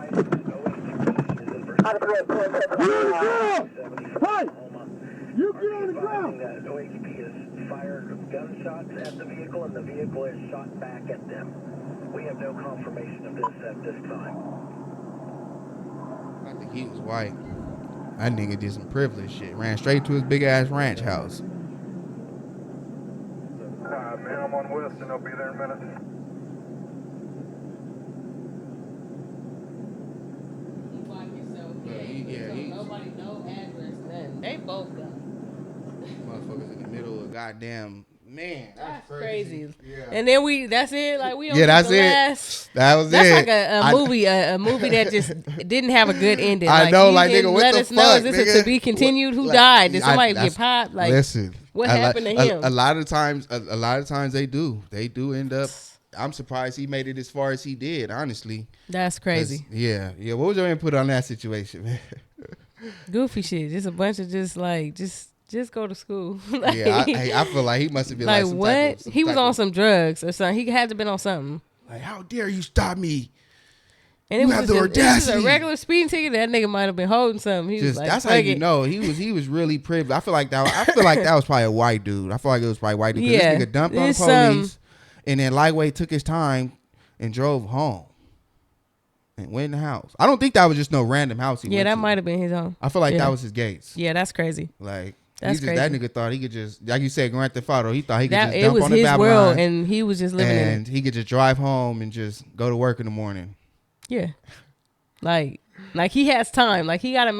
You get on the ground! OHP has fired gunshots at the vehicle, and the vehicle is shot back at them. We have no confirmation of this at this time. I think he was white. That nigga did some privileged shit. Ran straight to his big ass ranch house. Man, I'm on West and I'll be there in a minute. Nobody, no address, nothing. They both gone. Motherfuckers in the middle of goddamn, man. That's crazy. Yeah. And then that's it. Like we don't. Yeah, that's the it. last- That was That's it. like a movie, a movie that just didn't have a good ending. I know, you like, didn't nigga, what let the us know. fuck, Is this nigga? a to be continued? Who Like, died? Did somebody that's- get popped? Like, listen, what happened to him? A lot of times, a lot of times they do end up. I'm surprised he made it as far as he did. Honestly, That's crazy. Yeah. What was your input on that situation, man? Goofy shit. Just a bunch of just go to school. Like, Yeah, I feel like he must have been like like some what? type of, He was on some drugs or something. He had to been on something. like, how dare you stop me? And You it was have just the it was just a audacity. regular speeding ticket. That nigga might have been holding something. He was Just like, that's how fuck you it. know he was really privileged. I feel like that was probably a white dude. I feel like it was probably a white dude. 'Cause Yeah, this nigga dumped on the it's, police, and then lightweight took his time and drove home and went in the house. I don't think that was just no random house. He Yeah, went that to. might have been his own. I feel like Yeah. that was his gates. Yeah, that's crazy. Like That's that crazy. nigga thought he could just, like you said, Grand Theft Auto. He thought he could That just it dump was on the his Babylon world, and he was just living in and he could just drive home and just go to work in the morning. it. Yeah, like he has time. Like he gotta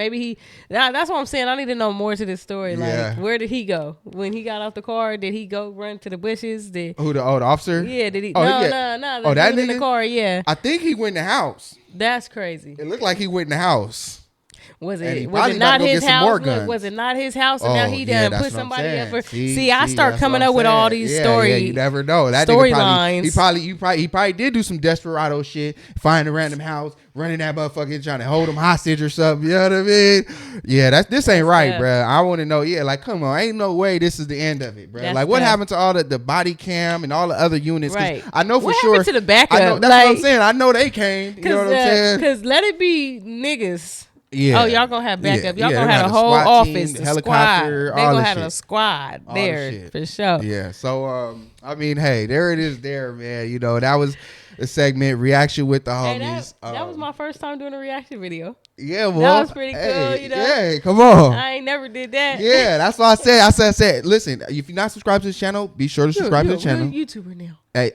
that's what I'm saying. I need to know more to this story. Like Yeah. where did he go when he got out the car? Did he go run to the bushes? Who the officer? Yeah, did he? Oh, no, yeah. no. Oh, that dude in the nigga? car. Yeah, I think he went in the house. that's crazy. It looked like he went in the house. Was And he it probably not about to go his get some more house? Look, guns. was it not his house? And now Oh, he yeah, done that's put what I'm somebody up saying. for. See, See, I start that's coming what up I'm with all saying. these Yeah, stories. Yeah, you never know. That nigga storylines. he probably did do some desperado shit. Find a random house, running that motherfucker, trying to hold him hostage or something. You know what I mean? Yeah, this ain't right, tough. bro. I want to know. Yeah, like come on, ain't no way this is the end of it, bro. That's Like what tough. happened to all the body cam and all the other units? 'Cause Right. I know for What sure. happened to the backup? I know, that's what I'm Like- saying. I know they came. You know what I'm saying? Because let it be niggas. Yeah. Oh, y'all gonna have backup. Yeah, Y'all yeah, gonna they have a got whole SWAT team, office, the the helicopter, squad. They all gonna the have shit. a squad All the there shit. for sure. Yeah. So I mean, hey, there it is there, man. You know, the segment reaction with the Hey, homies. that was my first time doing a reaction video. Yeah, well, That was pretty cool, you know. Yeah, come on. I ain't never did that. Yeah, that's what I said. Listen, if you're not subscribed to the channel, be sure to subscribe to the channel. You're a YouTuber now. Hey,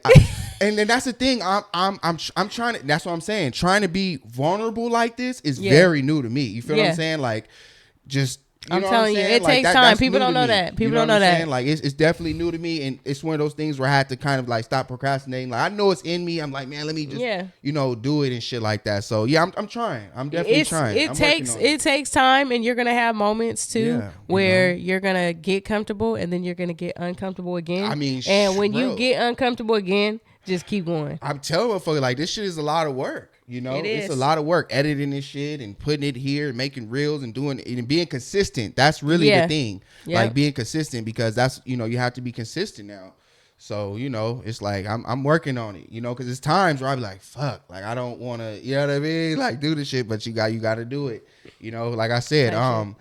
and then that's the thing. I'm trying to. That's what I'm saying. Trying to be vulnerable like this is very new to me. You feel what I'm saying? Like, just. I'm telling you, it takes time. People don't know that. People don't know that. Like, it's definitely new to me, and it's one of those things where I had to kind of like stop procrastinating. Like, I know it's in me. I'm like, man, let me just, do it and shit like that. So yeah, I'm trying. I'm definitely trying. It takes time, and you're gonna have moments too where you're gonna get comfortable, and then you're gonna get uncomfortable again. I mean, and when you get uncomfortable again, just keep going. I'm telling motherfucker, like, this shit is a lot of work. You know, it's a lot of work editing this shit and putting it here and making reels and doing it and being consistent. That's really the thing. Like being consistent, because that's, you have to be consistent now. So, it's like I'm working on it, because there's times where I be like, fuck, like I don't want to, you know what I mean? Like do the shit, but you got to do it. Like I said, I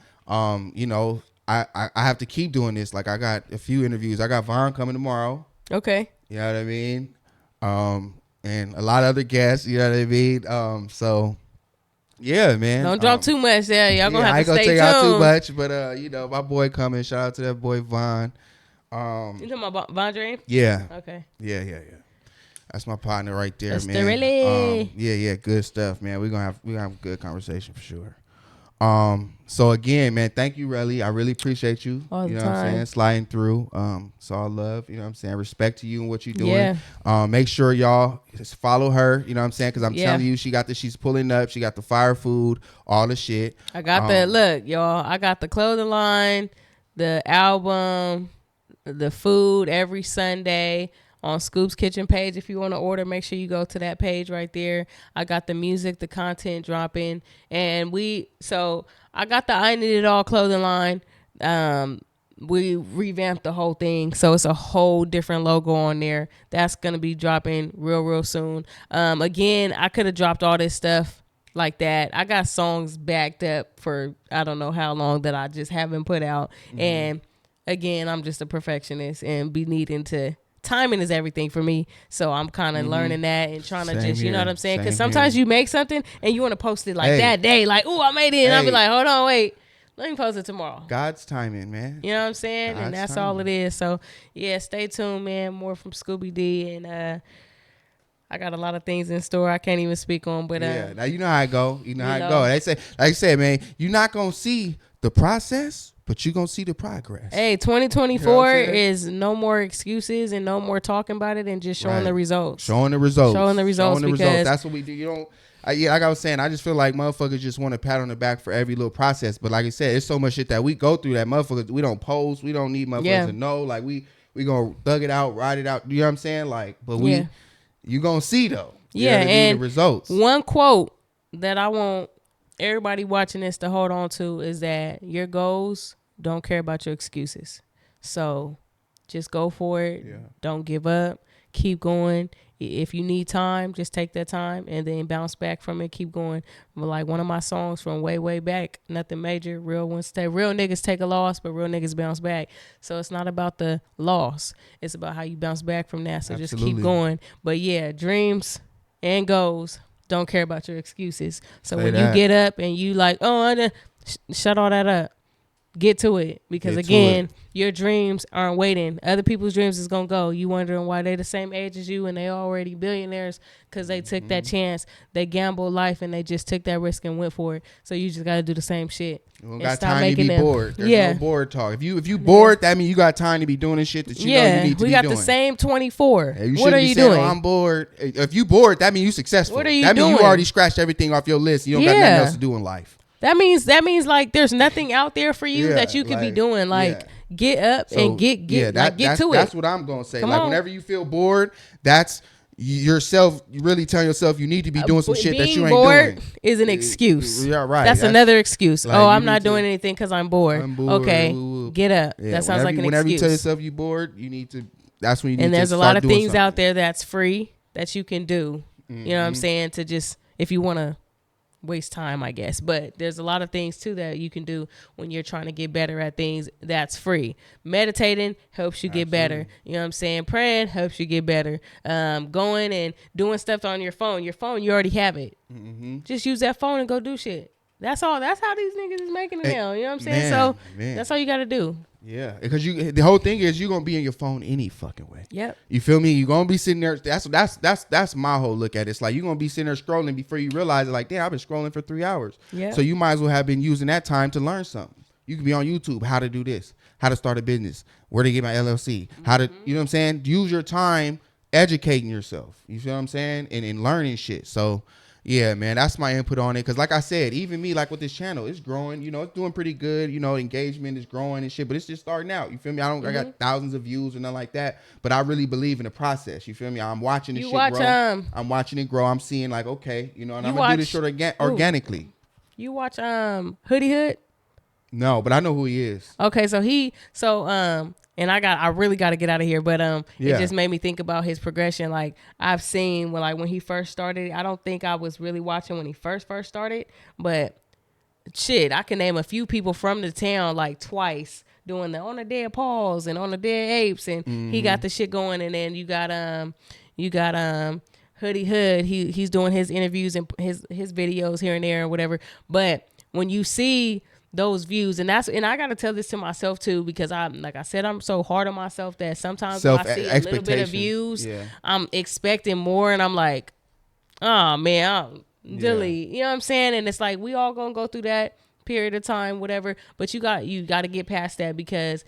have to keep doing this. Like I got a few interviews. I got Vaughn coming tomorrow. Okay. You know what I mean? And a lot of other guests, you know what I mean? So yeah, man. Don't drop too much there. Y'all gonna have to stay tuned. I ain't gonna tell y'all too much, but my boy coming. Shout out to that boy Vaughn. You talking about Von Drain? Yeah. Okay. Yeah. That's my partner right there, That's man. really. Yeah, good stuff, man. We're gonna have a good conversation for sure. So again, man, thank you, Relly. I really appreciate you. All the what time. I'm saying? Sliding through. It's all love. You know what I'm saying? Respect to you and what you're doing. Make sure y'all just follow her. You know what I'm saying? Because I'm telling you, she's pulling up. She got the fire food, all the shit. I got look, y'all. I got the clothing line, the album, the food every Sunday on Scoop's Kitchen page. If you want to order, make sure you go to that page right there. I got the music, the content dropping, and I got the I Need It All clothing line. We revamped the whole thing, so it's a whole different logo on there. That's gonna be dropping real soon. Again, I could have dropped all this stuff like that. I got songs backed up for I don't know how long that I just haven't put out. And again, I'm just a perfectionist and be needing to. Timing is everything for me, so I'm kind of learning that and trying to just, you know what I'm saying? Because sometimes you make something and you want to post it like that day, like, oh, I made it, and I'll be like, hold on, wait, let me post it tomorrow. God's timing, man. You know what I'm saying? And that's all it is. So yeah, stay tuned, man. More from Skewbee D, and I got a lot of things in store I can't even speak on, but now you know how it go. You know how it go. They say, like I said, man, you're not gonna see the process, but you're going to see the progress. Hey, 2024 is no more excuses and no more talking about it and just showing the results. Showing the results. Because that's what we do. You don't, like I was saying, I just feel like motherfuckers just want a pat on the back for every little process. But like I said, it's so much shit that we go through that motherfuckers, we don't post. We don't need motherfuckers to know. Like we going to thug it out, ride it out. You know what I'm saying? Like, but you going to see though. And the results. One quote that I want everybody watching this to hold on to is that your goals don't care about your excuses. So just go for it. Don't give up. Keep going. If you need time, just take that time and then bounce back from it. Keep going. But like one of my songs from way back, Nothing Major, real niggas take a loss, but real niggas bounce back. So it's not about the loss. It's about how you bounce back from that. So just keep going. But yeah, dreams and goals don't care about your excuses. So when you get up and you like, shut all that up. Get to it. Because again, your dreams aren't waiting. Other people's dreams is going to go. You wondering why they the same age as you and they already billionaires because they took that chance. They gambled life and they just took that risk and went for it. So you just got to do the same shit. You don't got time to be bored. There's no bored talk. If you bored, that means you got time to be doing the shit that you know you need to be doing. We got the same 24. What are you doing? I'm bored. If you bored, that means you successful. What are you doing? That means doing? you already scratched everything off your list. You don't got nothing else to do in life. That means like there's nothing out there for you that you could be doing. Like get up and get to it. That's what I'm gonna say. Whenever you feel bored, that's yourself really telling yourself you need to be doing some shit that you ain't doing. Being bored is an excuse. Yeah, right. That's another excuse. Like, I'm not doing anything because I'm bored. Okay, get up. Yeah, that sounds like an excuse. Whenever you tell yourself you're bored, you need to. That's when you need to. And there's a lot of things something out there that's free that you can do. You know what I'm saying? To just if you want to waste time, I guess. But there's a lot of things too that you can do when you're trying to get better at things that's free. Meditating helps you get better. You know what I'm saying? Praying helps you get better. Going and doing stuff on your phone. Your phone, you already have it. Just use that phone and go do shit. That's all. That's how these niggas is making it now. You know what I'm saying? That's all you got to do. Yeah, because the whole thing is you're gonna be in your phone any fucking way. Yep. You feel me? You're gonna be sitting there. That's my whole look at it. It's like you're gonna be sitting there scrolling before you realize it. Like, damn, I've been scrolling for 3 hours. Yeah. So you might as well have been using that time to learn something. You can be on YouTube, how to do this, how to start a business, where to get my LLC, how to, you know what I'm saying? Use your time educating yourself. You feel what I'm saying? And learning shit. So yeah, man, that's my input on it. Because like I said, even me, like with this channel, it's growing. You know, it's doing pretty good. You know, engagement is growing and shit. But it's just starting out. You feel me? I got thousands of views or nothing like that. But I really believe in the process. You feel me? I'm watching this shit grow. I'm watching it grow. I'm seeing like, okay, you know, and I'm going to do this shit organically. You watch Hoodie Hood? No, but I know who he is. Okay, and I really got to get out of here, but it just made me think about his progression. Like I've seen when he first started, I don't think I was really watching when he first started, but shit, I can name a few people from the town like twice doing the On the Dead Paws and On the Dead Apes, and he got the shit going. And then you got Hoodie Hood. He's doing his interviews and his videos here and there or whatever. But when you see those views, and I gotta tell this to myself too, because I'm so hard on myself that sometimes when I see a little bit of views, I'm expecting more, and I'm like, oh man, I'll delete. You know what I'm saying? And it's like we all gonna go through that period of time, whatever. But you got to get past that, because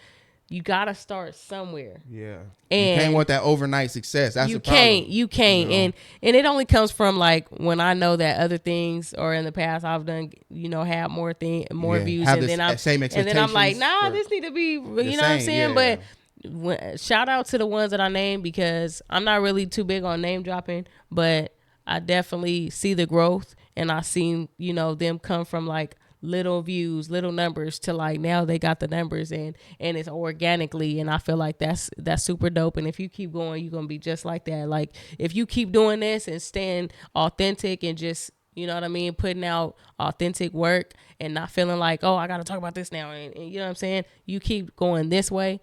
you got to start somewhere. Yeah. And you can't want that overnight success. That's the problem. You can't. And it only comes from like when I know that other things, or in the past I've done, have more views, and then I'm like, nah, this need to be, you know what I'm saying? But shout out to the ones that I named, because I'm not really too big on name dropping, but I definitely see the growth, and I seen, them come from like little views, little numbers, to like now they got the numbers, and it's organically, and I feel like that's super dope. And if you keep going, you're gonna be just like that. Like if you keep doing this and staying authentic and just, you know what I mean, putting out authentic work and not feeling like, oh, I gotta talk about this now, and you know what I'm saying, you keep going this way,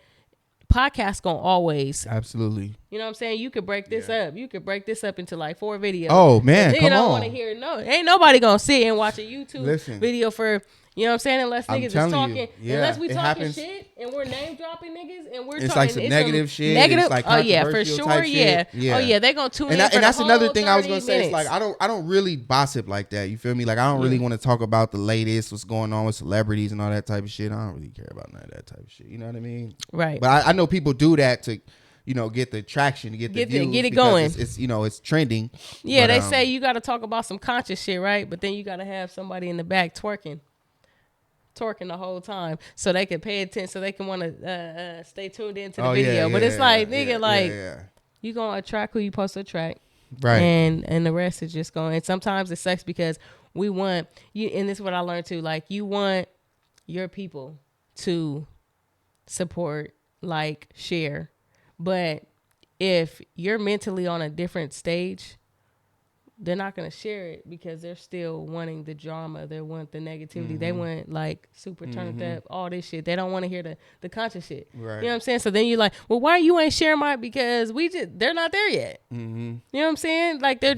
podcast gonna always, absolutely, you know what I'm saying, you could break this up. You could break this up into like 4 videos. Oh man, come on. They don't want to hear ain't nobody gonna sit and watch a YouTube video for, you know what I'm saying, unless niggas is talking, unless we talking shit and we're name dropping niggas and we're it's talking like some negative shit. Negative, like oh yeah, for sure, yeah. Oh yeah, they gonna tune in. And that's another thing I was gonna say. It's like I don't really gossip like that. You feel me? Like I don't really want to talk about the latest, what's going on with celebrities and all that type of shit. I don't really care about none of that type of shit. You know what I mean? Right. But I know people do that to, get the traction, to get the views, get it going. It's it's trending. Yeah, but, they say you got to talk about some conscious shit, right? But then you got to have somebody in the back twerking the whole time, so they can pay attention, so they can want to stay tuned into the video. But it's like, nigga, you gonna attract who you supposed to attract, right? And the rest is just going. And sometimes it sucks, because we want you, and this is what I learned too. Like, you want your people to support, like, share, but if you're mentally on a different stage, they're not going to share it, because they're still wanting the drama. They want the negativity. They want like super turned up, all this shit. They don't want to hear the conscious shit. Right. You know what I'm saying? So then you're like, well, why you ain't sharing mine? Because they're not there yet. You know what I'm saying? Like they're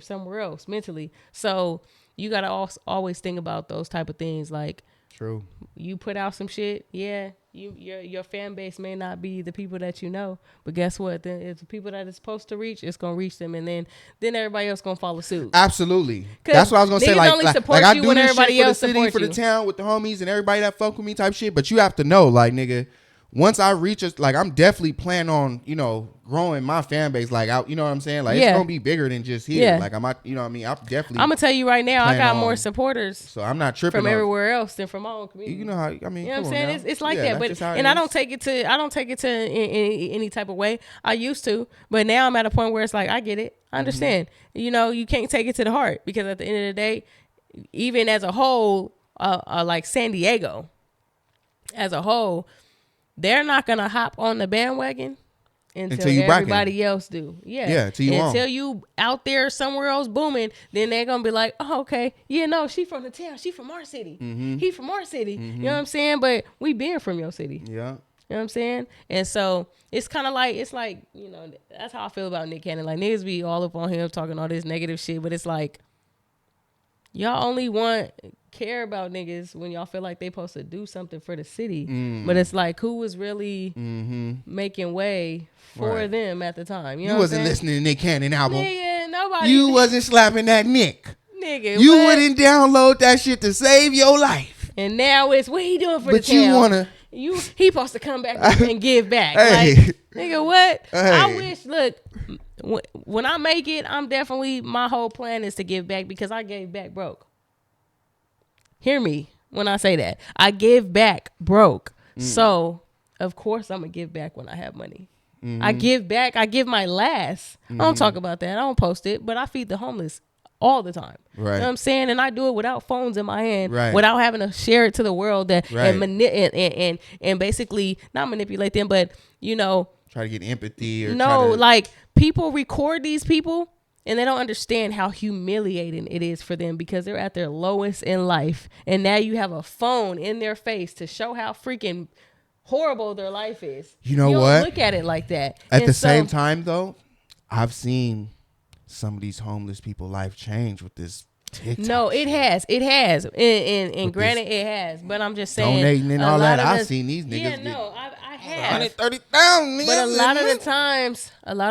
somewhere else mentally. So you got to always think about those type of things. Like, true, you put out some shit. Yeah. Your fan base may not be the people that you know, but guess what? Then it's the people that it's supposed to reach, it's gonna reach them, and then everybody else gonna follow suit. Absolutely, that's what I was gonna say. Like I do this shit for the city, for the town, with the homies and everybody that fuck with me type shit. But you have to know, like, nigga, once I reach us, like, I'm definitely planning on, growing my fan base, like, out, you know what I'm saying? Like, it's gonna be bigger than just here. Yeah. Like, you know what I mean? I'm gonna tell you right now, I got more supporters. So I'm not tripping from everywhere else than from my own community. You know how, I mean, you know what I'm saying? It's like that, but I don't take it to any type of way. I used to, but now I'm at a point where it's like, I get it, I understand. You can't take it to the heart, because at the end of the day, even as a whole, like San Diego, as a whole, they're not gonna hop on the bandwagon until you bracket. everybody else do. Yeah. Yeah, till you until on. you out there somewhere else booming, then they're gonna be like, oh, okay, yeah, no, she from the town, she from our city, he from our city. You know what I'm saying? But we been from your city. Yeah. You know what I'm saying? And so it's kind of like, you know, that's how I feel about Nick Cannon. Like, niggas be all up on him talking all this negative shit, but it's like, y'all only care about niggas when y'all feel like they supposed to do something for the city. But it's like, who was really making way for them at the time? You know wasn't listening to Nick Cannon album. Nigga, nobody. You wasn't slapping that Nick. Nigga, You what? wouldn't download that shit to save your life. And now it's what he doing for the But town. you wanna. He supposed to come back and give back. Hey. Like, nigga, what? Hey. I wish, look, when I make it, my whole plan is to give back because I gave back broke. Hear me when I say that. I give back broke. So, of course, I'm going to give back when I have money. I give back. I give my last. I don't talk about that. I don't post it, but I feed the homeless all the time. Right. You know what I'm saying? And I do it without phones in my hand, right. without having to share it to the world right. and basically not manipulate them, but, you know. Try to get empathy. Or like people record these people and they don't understand how humiliating it is for them because they're at their lowest in life. And now you have a phone in their face to show how freaking horrible their life is. You know don't what? Look at it like that. At the same time, though, I've seen some of these homeless people life change with this TikTok. No, it has. And granted, it has. But I'm just saying, donating and all that. I've seen these niggas. Yeah, no, I have. 130,000. But a lot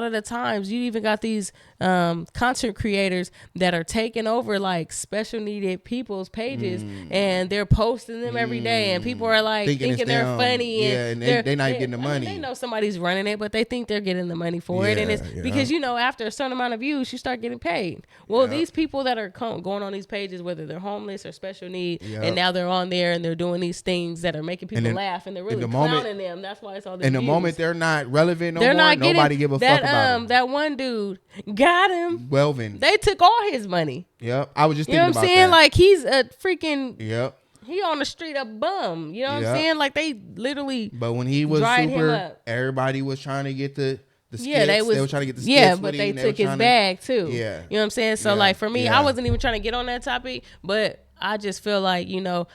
of the times, you even got these content creators that are taking over like special needed people's pages and they're posting them every day, and people are like thinking they're funny. Yeah, and they're not getting the money. They know somebody's running it, but they think they're getting the money for it, and it's because you know after a certain amount of views, you start getting paid. Well, these people that are going on these pages, whether they're homeless or special need, and now they're on there and they're doing these things that are making people laugh, and they're really clowning them. That's why it's all this. In the views. moment they're not relevant no they're more, not nobody give a fuck about them. That one dude got him. Welvin. They took all his money. Yep. I was just thinking about that. You know what I'm saying? that. Like he's a freaking. Yep. He on the street a bum. You know what I'm saying? Like they literally. But when he was super, everybody was trying to get the skits. Yeah, they were trying to get the skits. Yeah, but they took his bag too. Yeah. You know what I'm saying? So like for me, I wasn't even trying to get on that topic, but I just feel like, you know,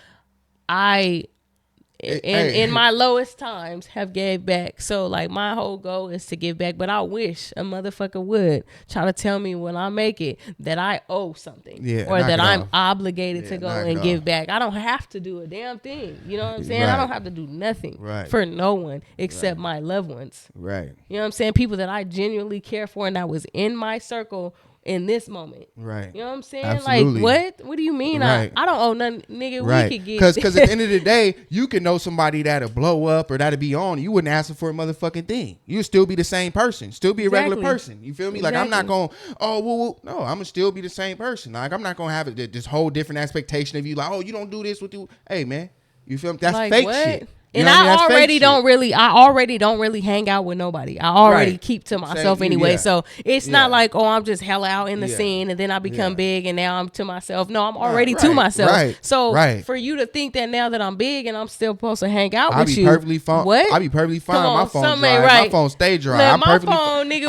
in my lowest times have gave back. So like my whole goal is to give back, but I wish a motherfucker would try to tell me when I make it that I owe something or that I'm obligated to go and give back. I don't have to do a damn thing. You know what I'm saying? I don't have to do nothing for no one except my loved ones. Right. You know what I'm saying? People that I genuinely care for and that was in my circle in this moment. Right. You know what I'm saying? Absolutely. Like, what do you mean? Right. I don't owe nothing, nigga. Right. We could get... Because at the end of the day, you can know somebody that'll blow up or that'll be on. You wouldn't ask them for a motherfucking thing. You'd still be the same person. Still be a regular person. You feel me? Like, I'm not going, no, I'm going to still be the same person. Like, I'm not going to have this whole different expectation of you. Like, oh, you don't do this with you. Hey, man. You feel me? That's like, fake shit. You and I already don't really hang out with nobody. I already keep to myself anyway. So it's not like, oh, I'm just hella out in the scene and then I become big and now I'm to myself. No, I'm already to myself. So for you to think that now that I'm big and I'm still supposed to hang out with you. Perfectly fine. What? I'll be perfectly fine. My phone dry. Right. My phone stay dry. Look, I'm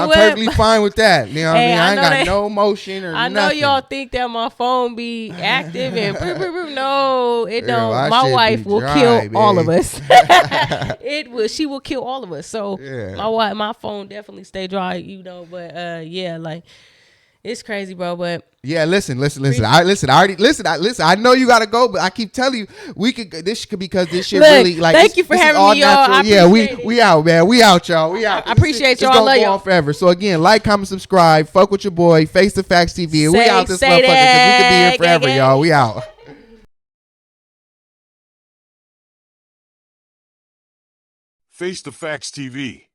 perfectly fine with that. You know what I mean? I ain't got no motion or nothing. I know y'all think that my phone be active and no, it don't. My wife will kill all of us. She will kill all of us. So my phone definitely stay dry, you know. But like it's crazy, bro. But listen. I know you gotta go, but I keep telling you this could because this shit really like. Thank you for having me, y'all. We out, man. We out, y'all. We out. I appreciate y'all. I love y'all forever. So again, like, comment, subscribe. Fuck with your boy. Face the Facts TV. And we out this motherfucker because we could be here forever, y'all. We out. Face the Facts TV.